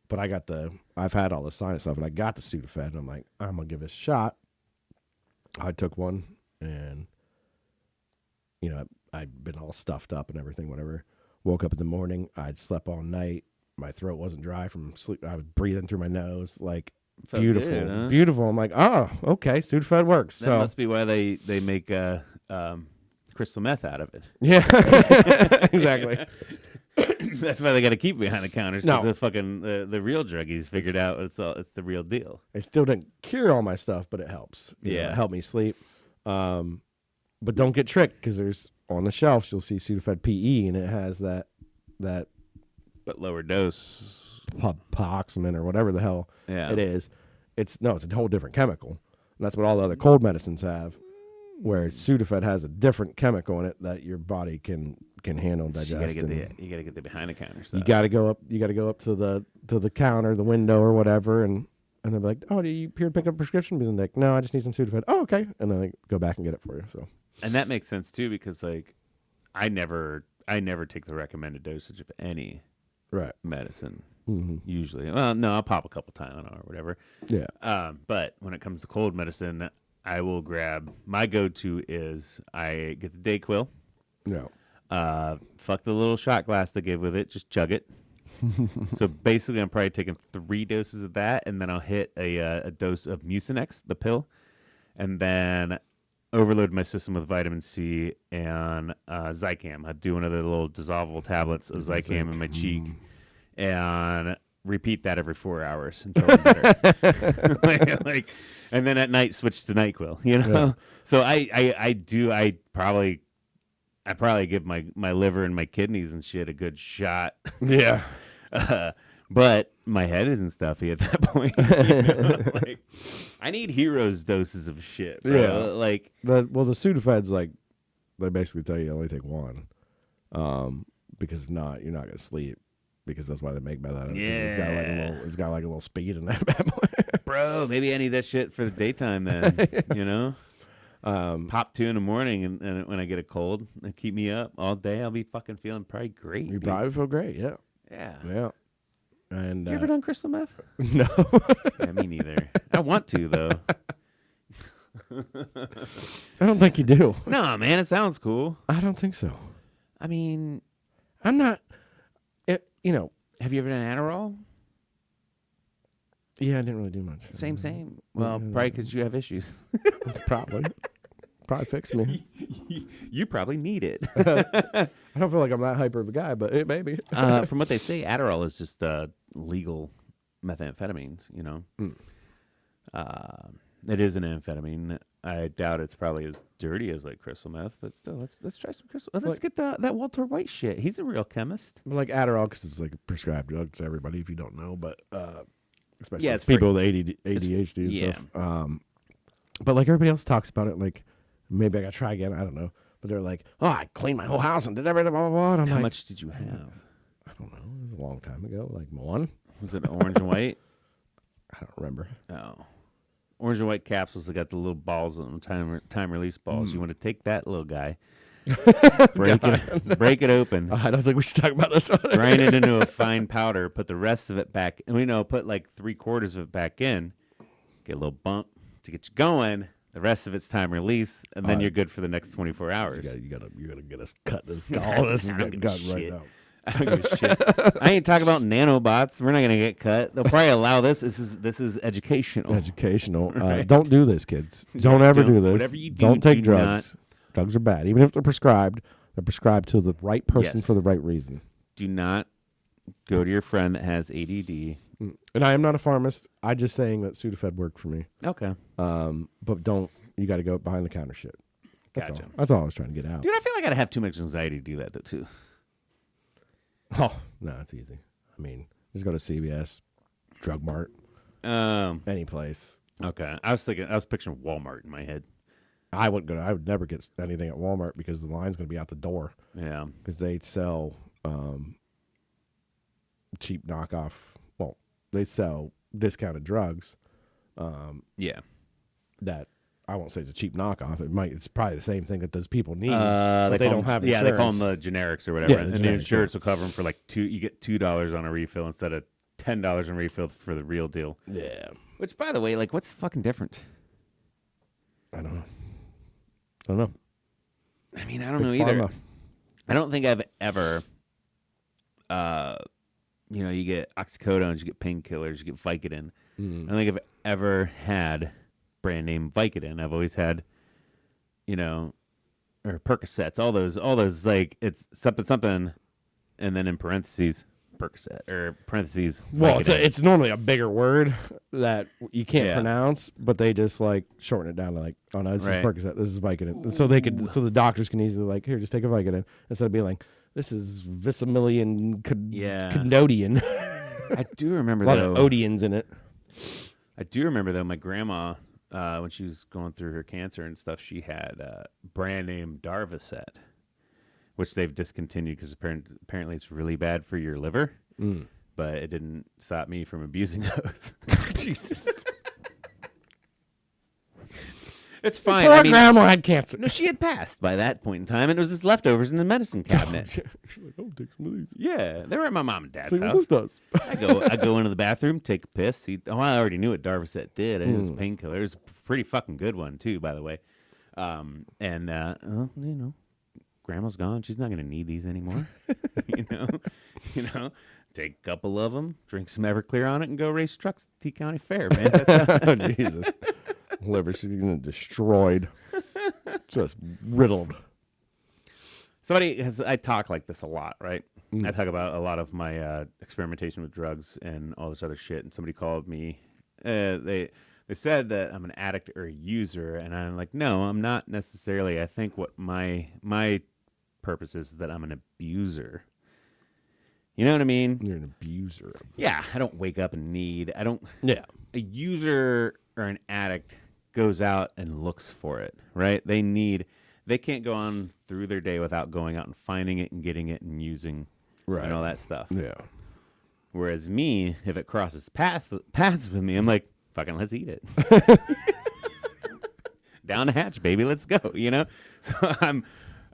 But I've had all the sinus stuff, and I got the Sudafed, and I'm like, I'm going to give it a shot. I took one, and, I'd been all stuffed up and everything, whatever. Woke up in the morning. I'd slept all night. My throat wasn't dry from sleep. I was breathing through my nose. Like,
Felt
beautiful.
good, huh?
Beautiful. I'm like, oh, okay. Sudafed works.
That
So,
must be why they make crystal meth out of it.
yeah, exactly.
That's why they got to keep it behind the counters,
No.
because the fucking the real druggies figured out it's the real deal.
It still didn't cure all my stuff, but it helps.
Yeah.
It helped me sleep. But don't get tricked, because there's on the shelves you'll see Sudafed PE, and it has that
But lower dose.
Paroxysmin or whatever the hell
Yeah.
it is. It's a whole different chemical. And that's what all the other cold medicines have. Where Sudafed has a different chemical in it that your body can handle and
You
digest.
gotta get the behind the counter stuff.
You gotta go up. You gotta go up to the counter, the window, or whatever, and they're like, "Oh, do you here to pick up a prescription?" And like, "No, I just need some Sudafed." "Oh, okay." And then I go back and get it for you. So
And that makes sense too, because like I never take the recommended dosage of any
right,
medicine.
mm-hmm.
Usually, well, no, I'll pop a couple Tylenol or whatever.
Yeah,
But when it comes to cold medicine, I will grab my go-to is I get the Dayquil.
yeah,
Fuck the little shot glass they give with it. Just chug it. So basically, I'm probably taking 3 doses of that, and then I'll hit a dose of Mucinex, the pill, and then overload my system with vitamin C and Zicam. I do one of the little dissolvable tablets of Zicam in my cheek, and repeat that every 4 hours until I'm better. like, and then at night switch to NyQuil.
Yeah.
So I probably give my liver and my kidneys and shit a good shot.
yeah.
But my head isn't stuffy at that point. You know? Like, I need heroes doses of shit. Bro.
Yeah.
Like,
The Sudafed's like, they basically tell you only take one, because if not, you're not gonna sleep. Because that's why they make meth out of it. 'Cause it's got like a little speed in that bad boy.
bro, maybe I need that shit for the daytime then. You know, pop 2 in the morning, and when I get a cold, and keep me up all day. I'll be fucking feeling probably great.
You
dude.
probably feel great. Yeah.
Yeah.
And
You ever done crystal meth?
no.
Yeah, me neither. I want to though.
I don't think you do.
No, man, it sounds cool.
I don't think so.
I mean,
I'm not.
have you ever done Adderall?
Yeah, I didn't really do much.
Same. Well, probably because you have issues.
Probably fixed me.
You probably need it.
I don't feel like I'm that hyper of a guy, but it maybe.
From what they say, Adderall is just legal methamphetamines. You know, it is an amphetamine. I doubt it's probably as dirty as like crystal meth, but still, let's try some crystal. Let's get that Walter White shit. He's a real chemist.
Like Adderall, because it's like a prescribed drug to everybody if you don't know, but especially
it's
people with ADHD and
yeah.
stuff. But like everybody else talks about it, like maybe I gotta try again. I don't know, but they're like, oh, I cleaned my whole house and did everything, blah blah blah. And I'm
How
like,
much did you have?
I don't know. It was a long time ago, like one.
Was it orange and white?
I don't remember.
Oh. Orange and white capsules that got the little balls on them, time release balls. You want to take that little guy, break it open,
I was like, we should talk about this.
grind it into a fine powder, put the rest of it back, and put like 3/4 of it back in, get a little bump to get you going. The rest of it's time release, and then you're good for the next 24 hours.
You gotta get us cut this. All this is
I don't
getting
give a
cut right
shit.
now.
I don't give a shit. I ain't talking about nanobots. We're not gonna get cut. They'll probably allow this. This is educational.
Educational.
Right.
Don't do this, kids. Don't ever do this.
Whatever you do,
don't take
do
drugs. Drugs are bad. Even if they're prescribed to the right person
Yes.
for the right reason.
Do not go to your friend that has ADD.
And I am not a pharmacist. I'm just saying that Sudafed worked for me.
Okay.
But don't. You got to go behind the counter shit. That's
Gotcha.
all. That's all I was trying to get out.
Dude, I feel like I'd have too much anxiety to do that, though, too.
Oh, no, it's easy. I mean, just go to CVS, Drug Mart, any place.
Okay. I was picturing Walmart in my head.
I would never get anything at Walmart because the line's going to be out the door.
Yeah.
Because they sell cheap knockoff. Well, they sell discounted drugs.
Yeah.
That I won't say it's a cheap knockoff. It's probably the same thing that those people need,
They
but they
call
don't have
Yeah,
insurance.
they call them the generics or whatever.
Yeah, the
and the
generics,
insurance will cover them for like you get $2 on a refill instead of $10 on refill for the real deal.
Yeah,
Which, by the way, like, what's the fucking difference?
I don't know.
I mean, I don't
Big
know either.
Pharma.
I don't think I've ever, you get oxycodones, you get painkillers, you get Vicodin. I don't think I've ever had brand name Vicodin. I've always had, or Percocets, all those like it's something, and then in parentheses Percocet or parentheses.
Well,
Vicodin.
it's normally a bigger word that you can't
Yeah.
pronounce, but they just like shorten it down to like, oh no, this
Right.
is Percocet, this is Vicodin, and so the doctors can easily like, here, just take a Vicodin instead of being like, this is Visamillion Canodian.
I do remember
A lot
though.
of Odians in it.
I do remember though. My grandma, when she was going through her cancer and stuff, she had brand name Darvocet, which they've discontinued because apparently it's really bad for your liver. But it didn't stop me from abusing those.
Jesus.
It's fine.
Poor
I mean,
grandma had cancer.
no, she had passed by that point in time, and it was just leftovers in the medicine cabinet.
She's like, oh, take some of these.
Yeah, they were at my mom and dad's
See what
house.
this does.
I go into the bathroom, take a piss. I already knew what Darvocet did. It was a painkiller. It was a pretty fucking good one too, by the way. Grandma's gone. She's not gonna need these anymore. Take a couple of them, drink some Everclear on it, and go race trucks at T County Fair, man. That's
Oh, Jesus. Liver, she's getting destroyed. Just riddled.
I talk like this a lot, right? I talk about a lot of my experimentation with drugs and all this other shit. And somebody called me. They said that I'm an addict or a user, and I'm like, no, I'm not necessarily. I think what my purpose is that I'm an abuser. You know what I mean?
You're an abuser.
Yeah, I don't wake up and need. I don't.
Yeah.
A user or an addict goes out and looks for it, right? They can't go on through their day without going out and finding it and getting it and using and all that stuff.
Yeah.
Whereas me, if it crosses paths with me, I'm like, fucking let's eat it. Down the hatch, baby, let's go. You know? So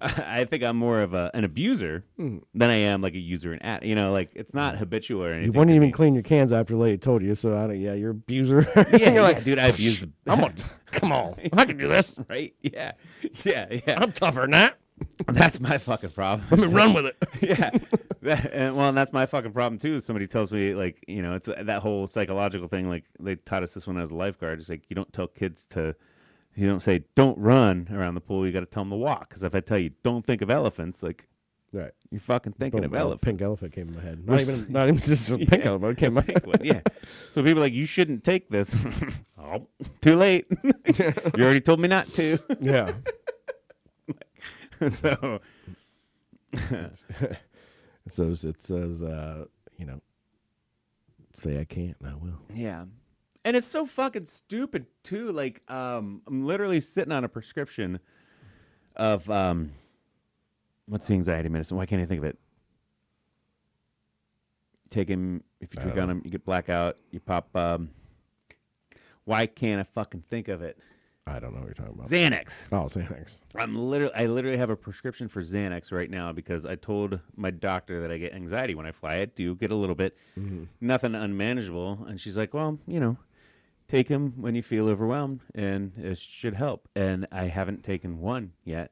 I think I'm more of an abuser than I am like a user and ad. You know, like it's not habitual or anything.
You wouldn't
to
even
me.
clean your cans after the lady told you, so I don't, yeah, you're an abuser.
Yeah,
You're like,
dude, I abuse the.
come on, I can do this.
Right? Yeah.
I'm tougher than that.
That's my fucking problem.
Let me run with it.
Yeah. And that's my fucking problem too. Somebody tells me like, you know, it's that whole psychological thing. Like they taught us this when I was a lifeguard. It's like you don't tell kids to, you don't say don't run around the pool. You got to tell them to walk. Because if I tell you don't think of elephants, like
Right.
you're fucking thinking of
Boom,
elephants.
Pink elephant came in my head. Not even just a pink elephant. It came in my
Pink one, yeah. So people are like, you shouldn't take this. Oh, too late. You already told me not to.
Yeah.
So
It says, you know, say I can't and I will.
yeah. And it's so fucking stupid too. Like, I'm literally sitting on a prescription of what's the anxiety medicine? Why can't I think of it? Take him if you drink on him, you get blackout. You pop. Why can't I fucking think of it?
I don't know what you're talking about.
Xanax.
Oh, Xanax.
I literally have a prescription for Xanax right now because I told my doctor that I get anxiety when I fly. I do get a little bit, nothing unmanageable. And she's like, well, you know, take him when you feel overwhelmed and it should help. And I haven't taken one yet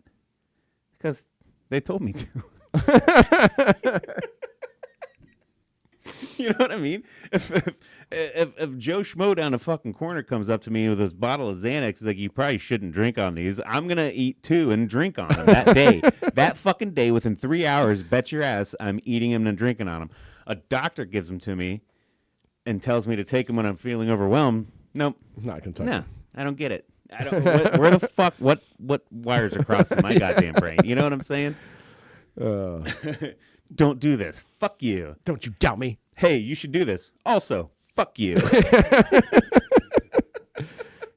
because they told me to. You know what I mean? If Joe Schmo down the fucking corner comes up to me with this bottle of Xanax, he's like, you probably shouldn't drink on these. I'm going to eat two and drink on them that day. That fucking day, within 3 hours, bet your ass, I'm eating them and drinking on them. A doctor gives them to me and tells me to take them when I'm feeling overwhelmed. Nope.
Not Kentucky.
No, I don't get it. I don't. Where the fuck? What wires are crossing my goddamn brain? You know what I'm saying? Don't do this. Fuck you.
Don't you doubt me.
Hey, you should do this. Also, fuck you.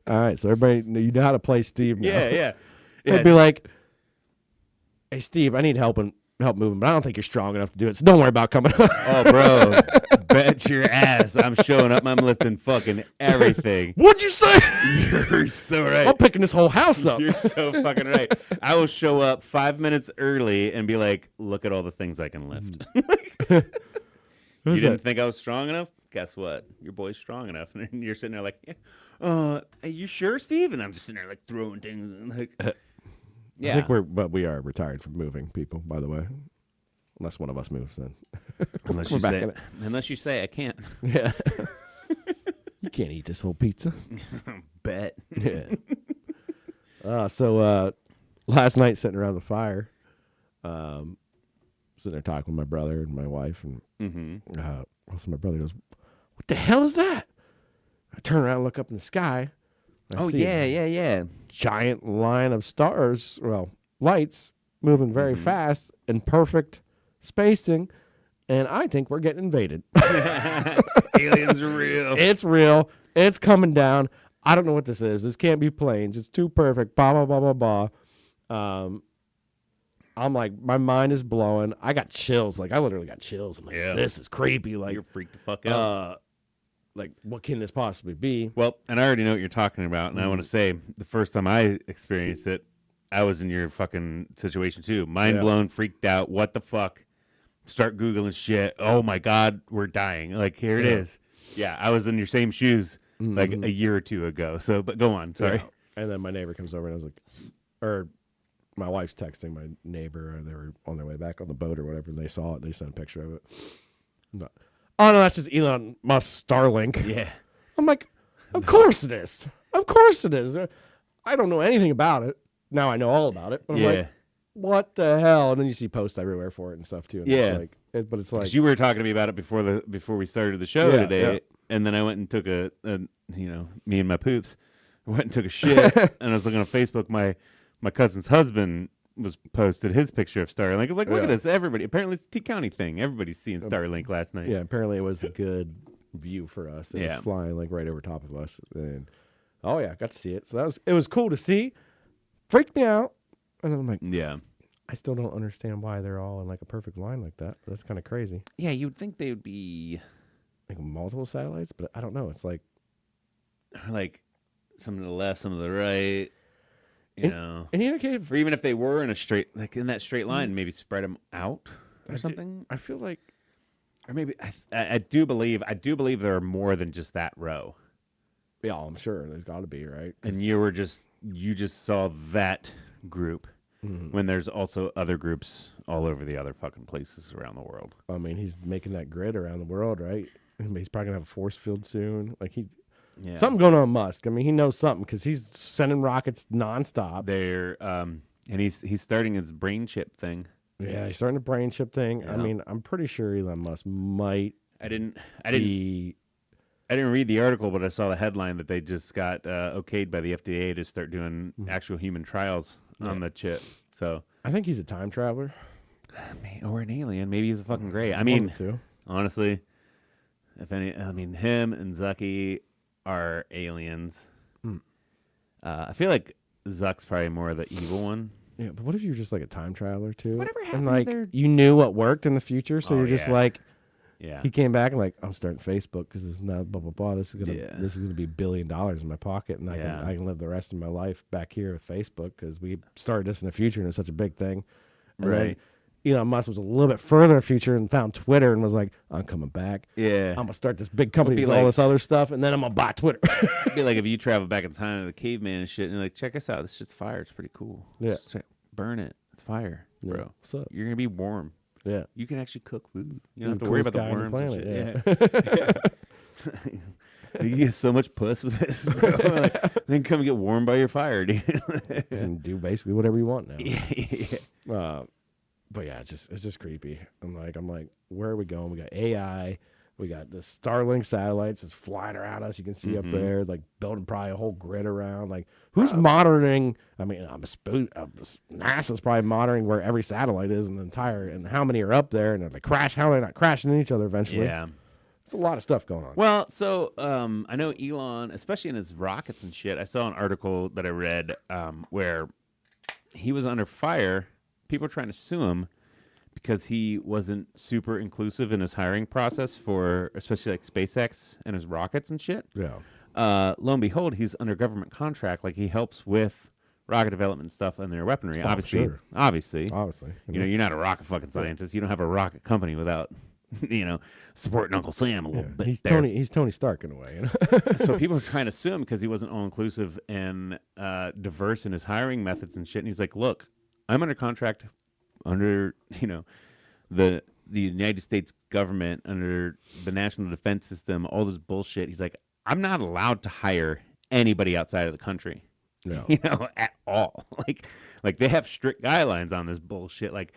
All right, so everybody, you know how to play Steve now.
Yeah.
It'd be like, hey, Steve, I need help moving, but I don't think you're strong enough to do it, so don't worry about coming up.
Oh, bro. Bet your ass I'm showing up. I'm lifting fucking everything.
What'd you say?
You're so right.
I'm picking this whole house up.
You're so fucking right. I will show up 5 minutes early and be like, look at all the things I can lift. You didn't think I was strong enough? Guess what? Your boy's strong enough. And you're sitting there like, are you sure, Steve? And I'm just sitting there like throwing things. Like, yeah.
I think we are retired from moving people, by the way. Unless one of us moves, then.
Unless
We're
you
back
say
in it.
unless you say I can't.
Yeah. You can't eat this whole pizza.
Bet.
Yeah. So last night, sitting around the fire, sitting there talking with my brother and my wife, and also my brother goes, "What the hell is that?" I turn around and look up in the sky. I see a
yeah.
giant line of stars, well, lights, moving very fast in perfect spacing, and I think we're getting invaded.
Aliens are real.
It's real. It's coming down. I don't know what this is. This can't be planes. It's too perfect. Blah, blah, blah, blah, blah. I'm like, my mind is blowing. I got chills. Like, I literally got chills. I'm like, this is creepy. Like,
You're freaked the fuck out.
like, what can this possibly be?
Well, and I already know what you're talking about, and I want to say the first time I experienced it, I was in your fucking situation too. Mind blown, freaked out. What the fuck? Start Googling shit. Oh my God, we're dying. Like, here it is. Yeah, I was in your same shoes like a year or two ago. So, but go on. Sorry.
Yeah. And then my neighbor comes over and I was like, or my wife's texting my neighbor, or they were on their way back on the boat or whatever, and they saw it. They sent a picture of it. No. Oh, no, that's just Elon Musk Starlink.
Yeah.
I'm like, of course it is. Of course it is. I don't know anything about it. Now I know all about it. But I'm like, what the hell? And then you see posts everywhere for it and stuff too. And it's like, but it's like,
you were talking to me about it before we started the show today, and then I went and took a me and my poops went and took a shit, and I was looking on Facebook. My cousin's husband was posted his picture of Starlink. I'm like, look at
Yeah.
this, everybody. Apparently, it's a T County thing. Everybody's seeing Starlink last night.
Yeah, apparently it was a good view for us. It
Yeah.
was flying like right over top of us, and oh yeah, got to see it. So it was cool to see. Freaked me out, and then I'm like,
Yeah.
I still don't understand why they're all in like a perfect line like that. That's kind of crazy.
Yeah, you'd think they would be
Like multiple satellites, but I don't know. It's like
like some to the left, some to the right. You know,
in either case,
or even if they were in a straight, like in that straight line, maybe spread them out or something.
I feel like
Or maybe I do believe there are more than just that row.
yeah, I'm sure there's got to be right.
And you just saw that group when there's also other groups all over the other fucking places around the world.
I mean, he's making that grid around the world, right? He's probably gonna have a force field soon. Like
Yeah.
something going on with Musk. I mean, he knows something because he's sending rockets nonstop.
They're and he's starting his brain chip thing.
Yeah, he's starting the brain chip thing. I
Yeah.
mean, I'm pretty sure Elon Musk might
I didn't
be.
I didn't read the article, but I saw the headline that they just got okayed by the FDA to start doing actual human trials on the chip. So,
I think he's a time traveler.
or an alien. Maybe he's a fucking gray. I
One
mean,
of the two.
honestly, him and Zucky are aliens. I feel like Zuck's probably more the evil one.
Yeah, but what if you're just like a time traveler too?
Whatever
And
happened to
like
their-
you knew what worked in the future, so
Oh,
you're just
yeah.
like
Yeah.
he came back and like I'm starting Facebook because it's not blah blah blah. This is
Yeah.
gonna be $1 billion in my pocket, and
Yeah.
I can live the rest of my life back here with Facebook because we started this in the future and it's such a big thing. And
Right.
then Elon Musk was a little bit further in the future and found Twitter and was like, I'm coming back.
Yeah.
I'm gonna start this big company
be
with all
like-
this other stuff, and then I'm gonna buy Twitter.
It'd be like if you travel back in time to the caveman and shit, and you're like, check us out. This shit's fire. It's pretty cool.
Yeah.
Just burn it. It's fire, bro.
Yeah. What's up?
You're gonna be warm.
Yeah.
You can actually cook food. You don't have
The
to worry
coolest
about the
guy on
worms.
the
and shit. Yeah. You get so much puss with this. Bro. Like, then come get warmed by your fire, dude.
You can do basically whatever you want now.
Yeah.
But yeah, it's just creepy. I'm like, where are we going? We got AI, we got the Starlink satellites that's flying around us. You can see up there, like building probably a whole grid around. Like, who's monitoring? I mean, NASA's probably monitoring where every satellite is in the entire, and how many are up there, and if they crash, how are they not crashing into each other eventually?
Yeah.
It's a lot of stuff going on.
Well, so I know Elon, especially in his rockets and shit. I saw an article that I read where he was under fire. People were trying to sue him because he wasn't super inclusive in his hiring process for, especially like SpaceX and his rockets and shit.
Yeah.
Lo and behold, he's under government contract. Like he helps with rocket development stuff and their weaponry.
Oh,
obviously,
sure.
obviously,
Obviously.
you know, you're not a rocket fucking scientist. You don't have a rocket company without, you know, supporting Uncle Sam a little bit.
He's
there.
He's Tony Stark in a way. You know?
So people were trying to sue him because he wasn't all inclusive and diverse in his hiring methods and shit. And he's like, "Look, I'm under contract under the United States government, under the national defense system, all this bullshit." He's like, "I'm not allowed to hire anybody outside of the country,
No.
at all. like they have strict guidelines on this bullshit. Like,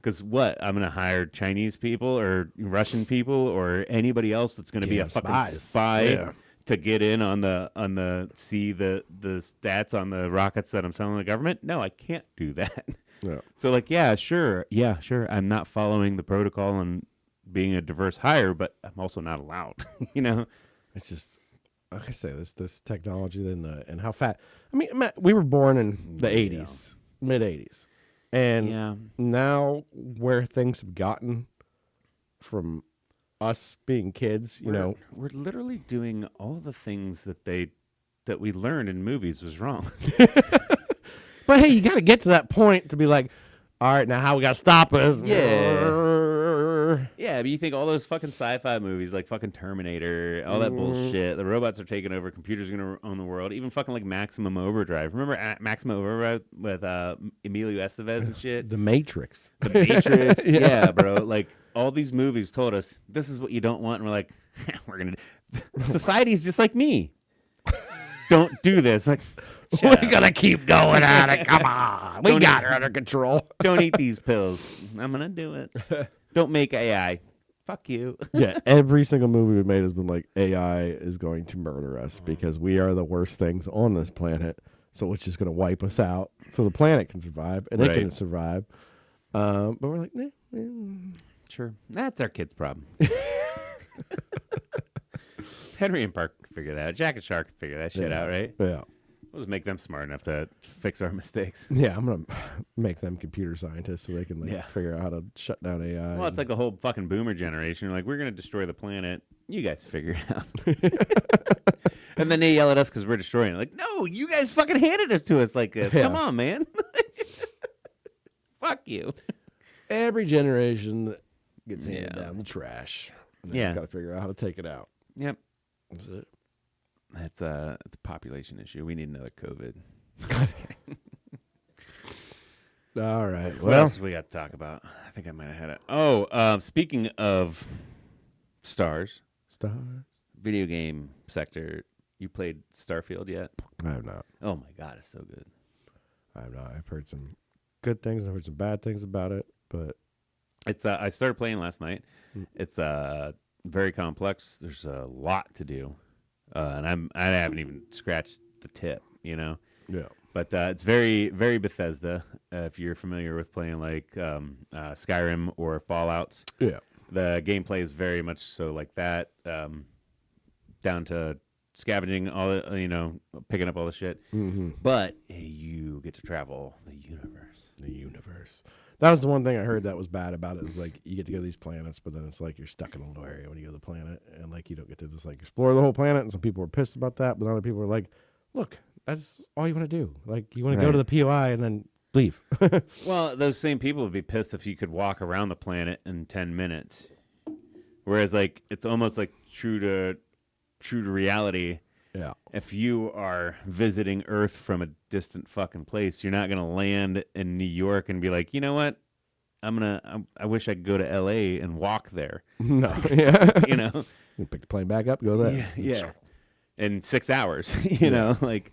because what I'm gonna hire Chinese people or Russian people or anybody else that's gonna be a fucking
spies.
spy."
Yeah.
To get in on the see the stats on the rockets that I'm selling the government? No, I can't do that.
No.
So like, sure. I'm not following the protocol and being a diverse hire, but I'm also not allowed.
It's just like I say, this technology and how fat. I mean, Matt, we were born in the '80s, mid '80s, and
Yeah.
now where things have gotten from us being kids,
we're literally doing all the things that we learned in movies was wrong.
But hey, you got to get to that point to be like, all right, now how we got to stop this?
Yeah, but you think all those fucking sci-fi movies, like fucking Terminator, all that bullshit, the robots are taking over, computers are going to own the world, even fucking like Maximum Overdrive. Remember Maximum Overdrive with Emilio Estevez and shit?
The Matrix.
The Matrix? Yeah, bro. Like, all these movies told us, this is what you don't want, and we're like, we're going to... Society's just like me. Don't do this. Like,
We're gonna keep going at it. Come on, we got her under control.
don't eat these pills. I'm going to do it. Don't make AI. Fuck you.
Yeah, every single movie we've made has been like AI is going to murder us because we are the worst things on this planet. so it's just going to wipe us out so the planet can survive and it can
Right.
survive. But we're like, nah.
Sure. That's our kid's problem. Henry and Park can figure that out. Jack and Shark can figure that shit out, right?
Yeah.
We'll just make them smart enough to fix our mistakes.
Yeah, I'm going to make them computer scientists so they can
Yeah.
figure out how to shut down AI.
Well, it's like the whole fucking boomer generation. You're like, we're going to destroy the planet. You guys figure it out. And then they yell at us because we're destroying it. Like, no, you guys fucking handed it to us like this.
Yeah.
Come on, man. Fuck you.
every generation gets handed
Yeah.
down the trash. And they
Yeah.
just got to figure out how to take it out.
Yep.
That's it.
It's a population issue. We need another COVID. Just kidding.
All right.
What
Well,
else we got to talk about? I think I might have had it. Oh, speaking of stars,
stars.
video game sector, you played Starfield yet?
I have not.
Oh my god, it's so good.
I have not. I've heard some good things. I've heard some bad things about it, but
It's I started playing last night.
Mm.
It's very complex. There's a lot to do, and I haven't even scratched the tip, you know.
yeah.
But it's very, very Bethesda. If you're familiar with playing like Skyrim or Fallout's,
Yeah.
the gameplay is very much so like that, down to scavenging all the, picking up all the shit.
Mm-hmm.
But you get to travel the universe.
The universe. That was the one thing I heard that was bad about it. Is like you get to go to these planets, but then it's like you're stuck in a little area when you go to the planet, and like you don't get to just like explore the whole planet. And some people were pissed about that, but other people were like, "Look, that's all you want to do. Like you want to go to the POI and then leave."
Well, those same people would be pissed if you could walk around the planet in 10 minutes. Whereas, like, it's almost like true to reality.
Yeah.
If you are visiting Earth from a distant fucking place, you're not gonna land in New York and be like, you know what? I wish I could go to L.A. and walk there.
No. Yeah.
You know?
You pick the plane back up, go there.
Yeah. In 6 hours. You know, like,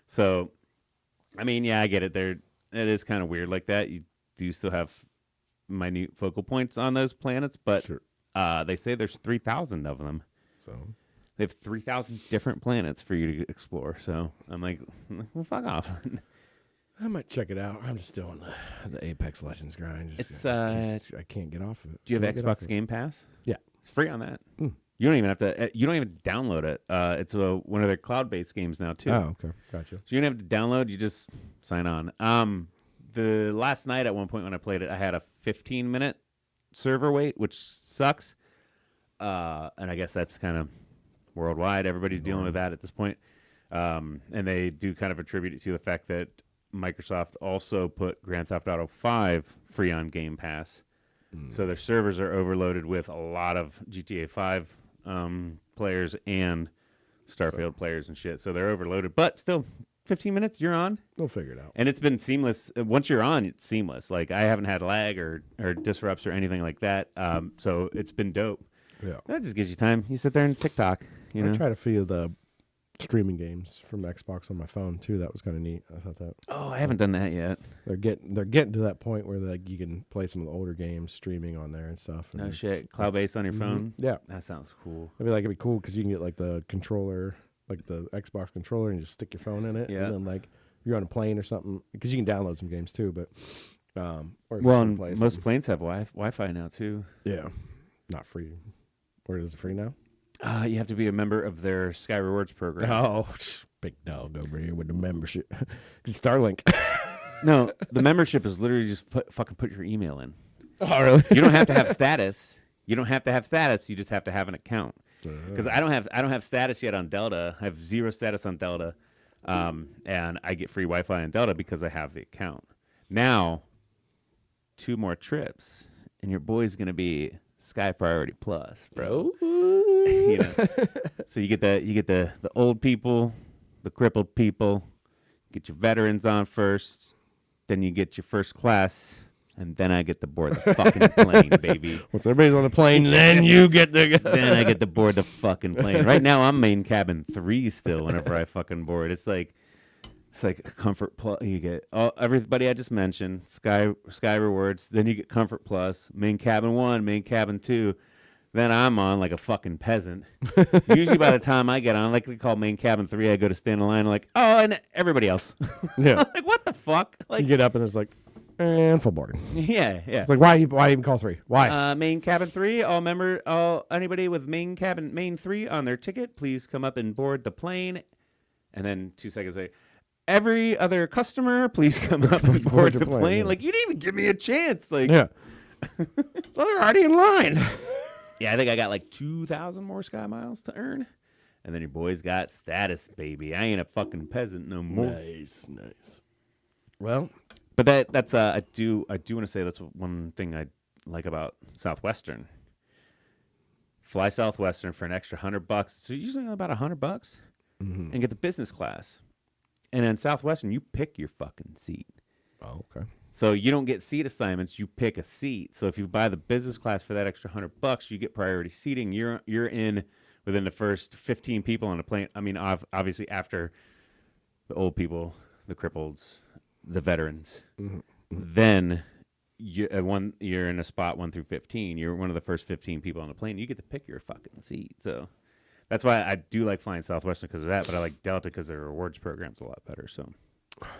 so. I mean, yeah, I get it. It is kind of weird like that. You do still have minute focal points on those planets, but
Sure.
they say there's 3,000 of them.
So
They have 3,000 different planets for you to explore. So I'm like, well, fuck off.
I might check it out. I'm just still on the Apex Legends grind. I can't get off of it.
Do you have
Can't get off
Xbox
of it.
Game Pass?
Yeah.
It's free on that.
Mm.
You don't even have to. You don't even download it. It's one of their cloud-based games now too.
Oh, okay, gotcha.
So you don't have to download. You just sign on. The last night at one point when I played it, I had a 15-minute server wait, which sucks. And I guess that's kind of worldwide. Everybody's dealing with that at this point. And they do kind of attribute it to the fact that Microsoft also put Grand Theft Auto 5 free on Game Pass. So their servers are overloaded with a lot of GTA 5 players and Starfield players and shit. So they're overloaded. But still, 15 minutes, you're on.
We'll figure it out.
And it's been seamless. Once you're on, it's seamless. Like, I haven't had lag or disrupts or anything like that. So it's been dope.
Yeah.
That just gives you time. You sit there and TikTok, you know?
I try to feel the streaming games from Xbox on my phone too. That was kind of neat. I thought that
Oh, I haven't done that yet.
they're getting to that point where like you can play some of the older games streaming on there and stuff. And
No
it's-
shit. Cloud-based on your
Mhm.
phone?
Yeah,
That sounds cool.
it'd be cool because you can get like the controller, like the Xbox controller, and just stick your phone in it.
Yeah.
And then like you're on a plane or something because you can download some games too. But or if you
Well,
just wanna
and
play
most
something-
planes have Wi-Fi now, too.
yeah, not free. Or is it free now?
You have to be a member of their Sky Rewards program.
Oh, big dog over here with the membership. It's Starlink.
No, the membership is literally just fucking put your email in.
Oh, really?
You don't have to have status. You don't have to have status. You just have to have an account. Because I don't have status yet on Delta. I have 0 status on Delta, and I get free Wi-Fi on Delta because I have the account. Now, 2 more trips, and your boy's gonna be Sky Priority Plus, bro. You know, so you get the old people, the crippled people, get your veterans on first, then you get your first class, and then I get to board the fucking plane, baby.
Once everybody's on the plane, then you get the.
Then I get to board the fucking plane. Right now, I'm main cabin 3 still. Whenever I fucking board, it's like Comfort Plus. You get everybody I just mentioned, Sky Rewards. Then you get Comfort Plus, main cabin 1, main cabin 2. Then I'm on like a fucking peasant. Usually by the time I get on, like they call main cabin 3, I go to stand in line. Like, oh, and everybody else.
Yeah.
Like, what the fuck?
You
Like,
get up and it's like, and full boarding.
yeah.
It's like, why even call 3? Why?
Main cabin 3, anybody with main 3 on their ticket, please come up and board the plane. And then 2 seconds later, every other customer, please come up and board the plane.
Yeah.
Like, you didn't even give me a chance. Like,
Yeah. Well, they're already in line.
yeah, I think I got like 2,000 more sky miles to earn. And then your boy's got status, baby. I ain't a fucking peasant no more.
Nice. Well,
But that's I do want to say that's one thing I like about Southwestern. Fly Southwestern for an extra $100. So usually about $100, and get the business class. And in Southwestern, you pick your fucking seat.
oh, okay.
So you don't get seat assignments; you pick a seat. So if you buy the business class for that extra $100, you get priority seating. You're in within the first 15 people on the plane. I mean, obviously after the old people, the cripples, the veterans. Then you're in a spot 1 through 15. You're one of the first 15 people on the plane. You get to pick your fucking seat. So that's why I do like flying Southwestern because of that. But I like Delta because their rewards program's a lot better. So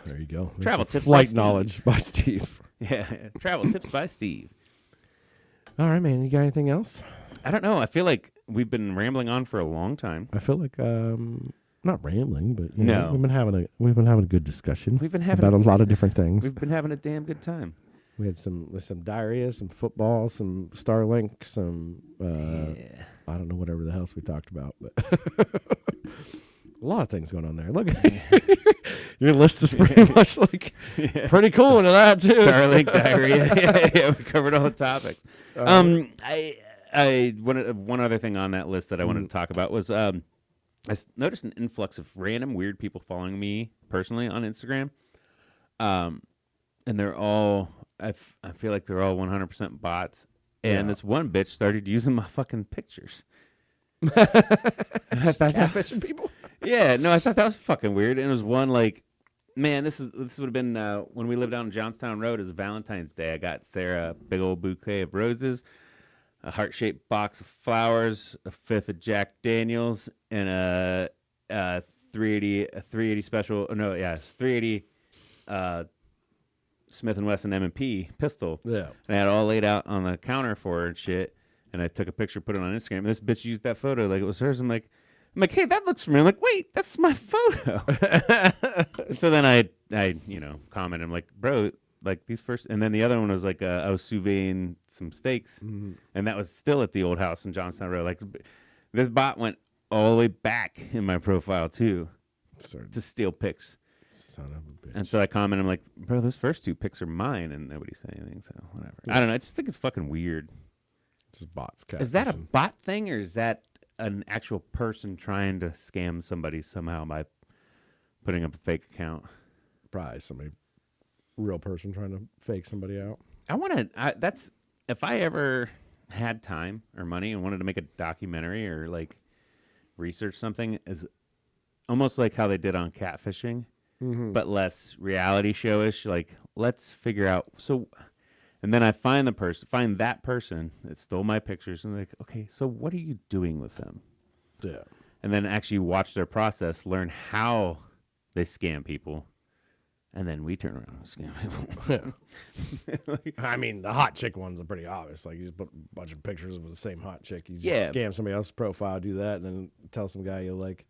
There you go. There's
Travel
some
tips by
flight
Steve.
knowledge by Steve.
yeah, travel tips by Steve.
All right, man. You got anything else?
I don't know. I feel like we've been rambling on for a long time.
I feel like not rambling, but you
No.
know, we've been having a good discussion
We've been having
about a lot of different things.
We've been having a damn good time.
We had some diarrhea, some football, some Starlink, some
Yeah.
I don't know whatever the else we talked about, but a lot of things going on there. Look, your list is pretty much like pretty cool into that too.
Starlink diarrhea. yeah, we covered all the topics. I one other thing on that list that I wanted to talk about was noticed an influx of random weird people following me personally on Instagram, and they're all I feel like they're all 100% bots. And this one bitch started using my fucking pictures. I thought that was,
people.
yeah, no, I thought that was fucking weird. And it was one like, man, this would have been when we lived out on Johnstown Road. It was Valentine's Day. I got Sarah a big old bouquet of roses, a heart-shaped box of flowers, a fifth of Jack Daniels, and a 380 special. Oh, no, yeah, it's 380 Smith & Wesson M&P pistol.
Yeah.
And I had it all laid out on the counter for her and shit. And I took a picture, put it on Instagram. And this bitch used that photo like it was hers. I'm like, hey, that looks familiar. I'm like, wait, that's my photo. So then I commented. I'm like, bro, like these first. And then the other one was like, I was sous videing some steaks.
Mm-hmm.
And that was still at the old house in Johnstown Road. Like, this bot went all the way back in my profile, too, to steal pics.
Son of a bitch.
And so I commented, I'm like, bro, those first 2 pics are mine, and nobody said anything, so whatever. I don't know. I just think it's fucking weird.
This is bots.
Is that a
catfishing.
bot thing, or is that an actual person trying to scam somebody somehow by putting up a fake account?
Probably somebody, real person trying to fake somebody out.
That's, if I ever had time or money and wanted to make a documentary or like research something, is almost like how they did on catfishing. But less reality showish. Like, let's figure out. So, and then I find that person that stole my pictures, and like, okay, so what are you doing with them?
Yeah.
And then actually watch their process, learn how they scam people, and then we turn around and scam people.
I mean, the hot chick ones are pretty obvious. Like, you just put a bunch of pictures of the same hot chick. You just
Yeah.
scam somebody else's profile, do that, and then tell some guy you'll like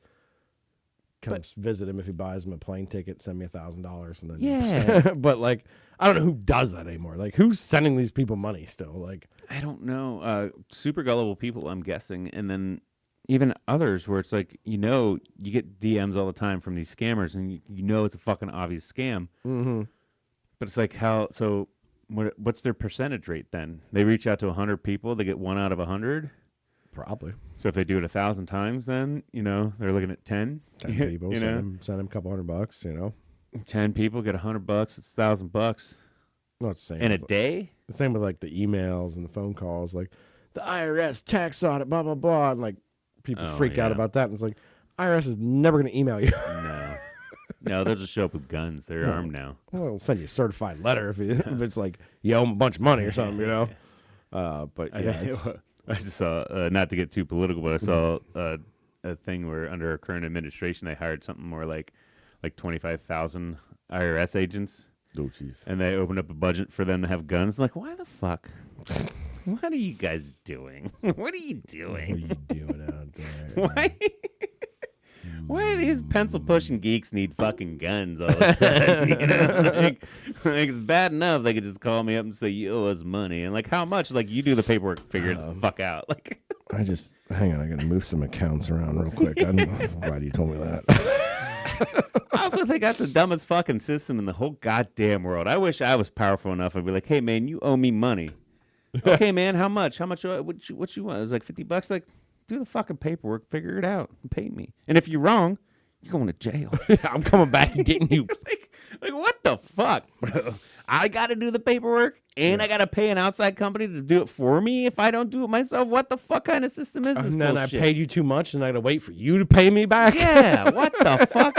come visit him if he buys him a plane ticket, send me $1,000, and then
Yeah.
but like, I don't know who does that anymore. Like, who's sending these people money still? Like,
I don't know. Super gullible people, I'm guessing, and then even others where it's like, you get DMs all the time from these scammers, and you know it's a fucking obvious scam.
mm-hmm.
But it's like, what's their percentage rate then? They reach out to 100 people, they get 1 out of 100.
Probably
So if they do it 1,000 times, then they're looking at 10.
10 people. Send them a couple $100.
10 people get $100. It's $1,000
No, it's the same.
in a
with,
day.
the same with like the emails and the phone calls. Like the IRS tax audit, blah blah blah, and like people
Oh,
freak out
yeah.
about that. And it's like IRS is never going to email you.
No, they'll just show up with guns. They're armed now.
Well, they'll send you a certified letter if it's like you owe them a bunch of money or something, But yeah,
I just saw, not to get too political, but I saw a thing where under our current administration, they hired something more like 25,000 IRS agents.
Oh, jeez.
And they opened up a budget for them to have guns. Like, why the fuck? What are you guys doing? What are you doing?
What are you doing out there?
Why? Why do these pencil pushing geeks need fucking guns all of a sudden? You know, like it's bad enough they could just call me up and say you owe us money, and like how much? Like you do the paperwork, figure it the fuck out. Like
Hang on, I gotta move some accounts around real quick. I'm glad you told me that.
I also think that's the dumbest fucking system in the whole goddamn world. I wish I was powerful enough. I'd be like, hey man, you owe me money. Okay, man, how much? How much? What you want? It was like $50. Like, do the fucking paperwork, figure it out, and pay me. And if you're wrong, you're going to jail.
I'm coming back and getting you.
like what the fuck, bro? I got to do the paperwork, and I got to pay an outside company to do it for me if I don't do it myself. What the fuck kind of system is this?
And then
bullshit?
I paid you too much, and I gotta wait for you to pay me back.
Yeah, what the fuck?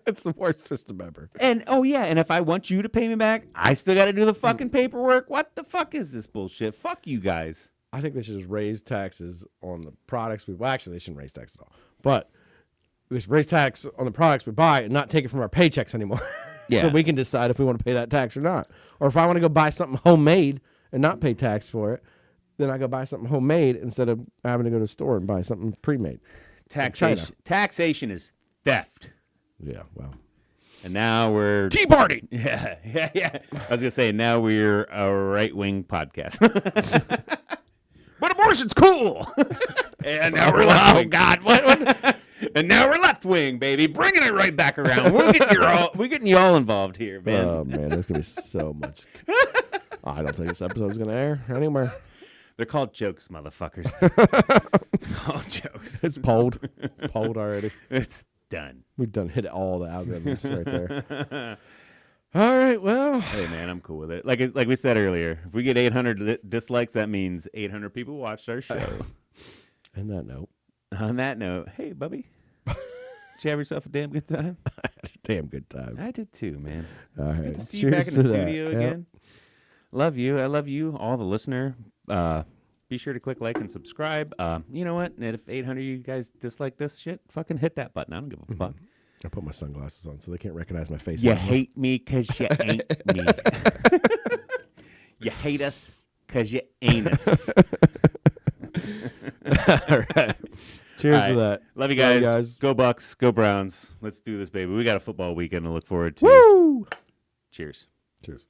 It's the worst system ever.
And and if I want you to pay me back, I still got to do the fucking paperwork. What the fuck is this bullshit? Fuck you guys.
I think they should just raise taxes on the products well, actually, they shouldn't raise tax at all. But they should raise tax on the products we buy and not take it from our paychecks anymore.
Yeah.
So we can decide if we want to pay that tax or not. Or if I want to go buy something homemade and not pay tax for it, then I go buy something homemade instead of having to go to the store and buy something pre-made.
Taxation is theft.
Yeah, well.
And now we're
Tea Party!
Yeah. I was gonna say now we're a right-wing podcast. But abortion's cool. And now we're left wing. God, what? And now we're left wing, baby. Bringing it right back around. We're getting you all involved here, man.
Oh, man, there's going to be so much. I don't think this episode's going to air anywhere.
They're called jokes, motherfuckers. Called jokes.
It's polled. It's polled already.
It's done.
We've done hit all the algorithms right there. All right, well.
Hey, man, I'm cool with it. Like we said earlier, if we get 800 dislikes, that means 800 people watched our show.
On
that note, hey, Bubby. Did you have yourself a damn good time?
I had a damn good time.
I did too, man.
All
It's
right.
good to see you back in the
Cheers to
studio
that.
again. Love you. I love you, all the listener. Be sure to click like and subscribe. You know what? And if 800 of you guys dislike this shit, fucking hit that button. I don't give a fuck.
I put my sunglasses on so they can't recognize my face.
You
anymore.
hate me because you ain't me. You hate us because you ain't us.
All right. Cheers
All
to
right.
that.
Love you
Love you
guys.
guys.
Go Bucks. Go Browns. Let's do this, baby. We got a football weekend to look forward to.
Woo!
Cheers.
Cheers.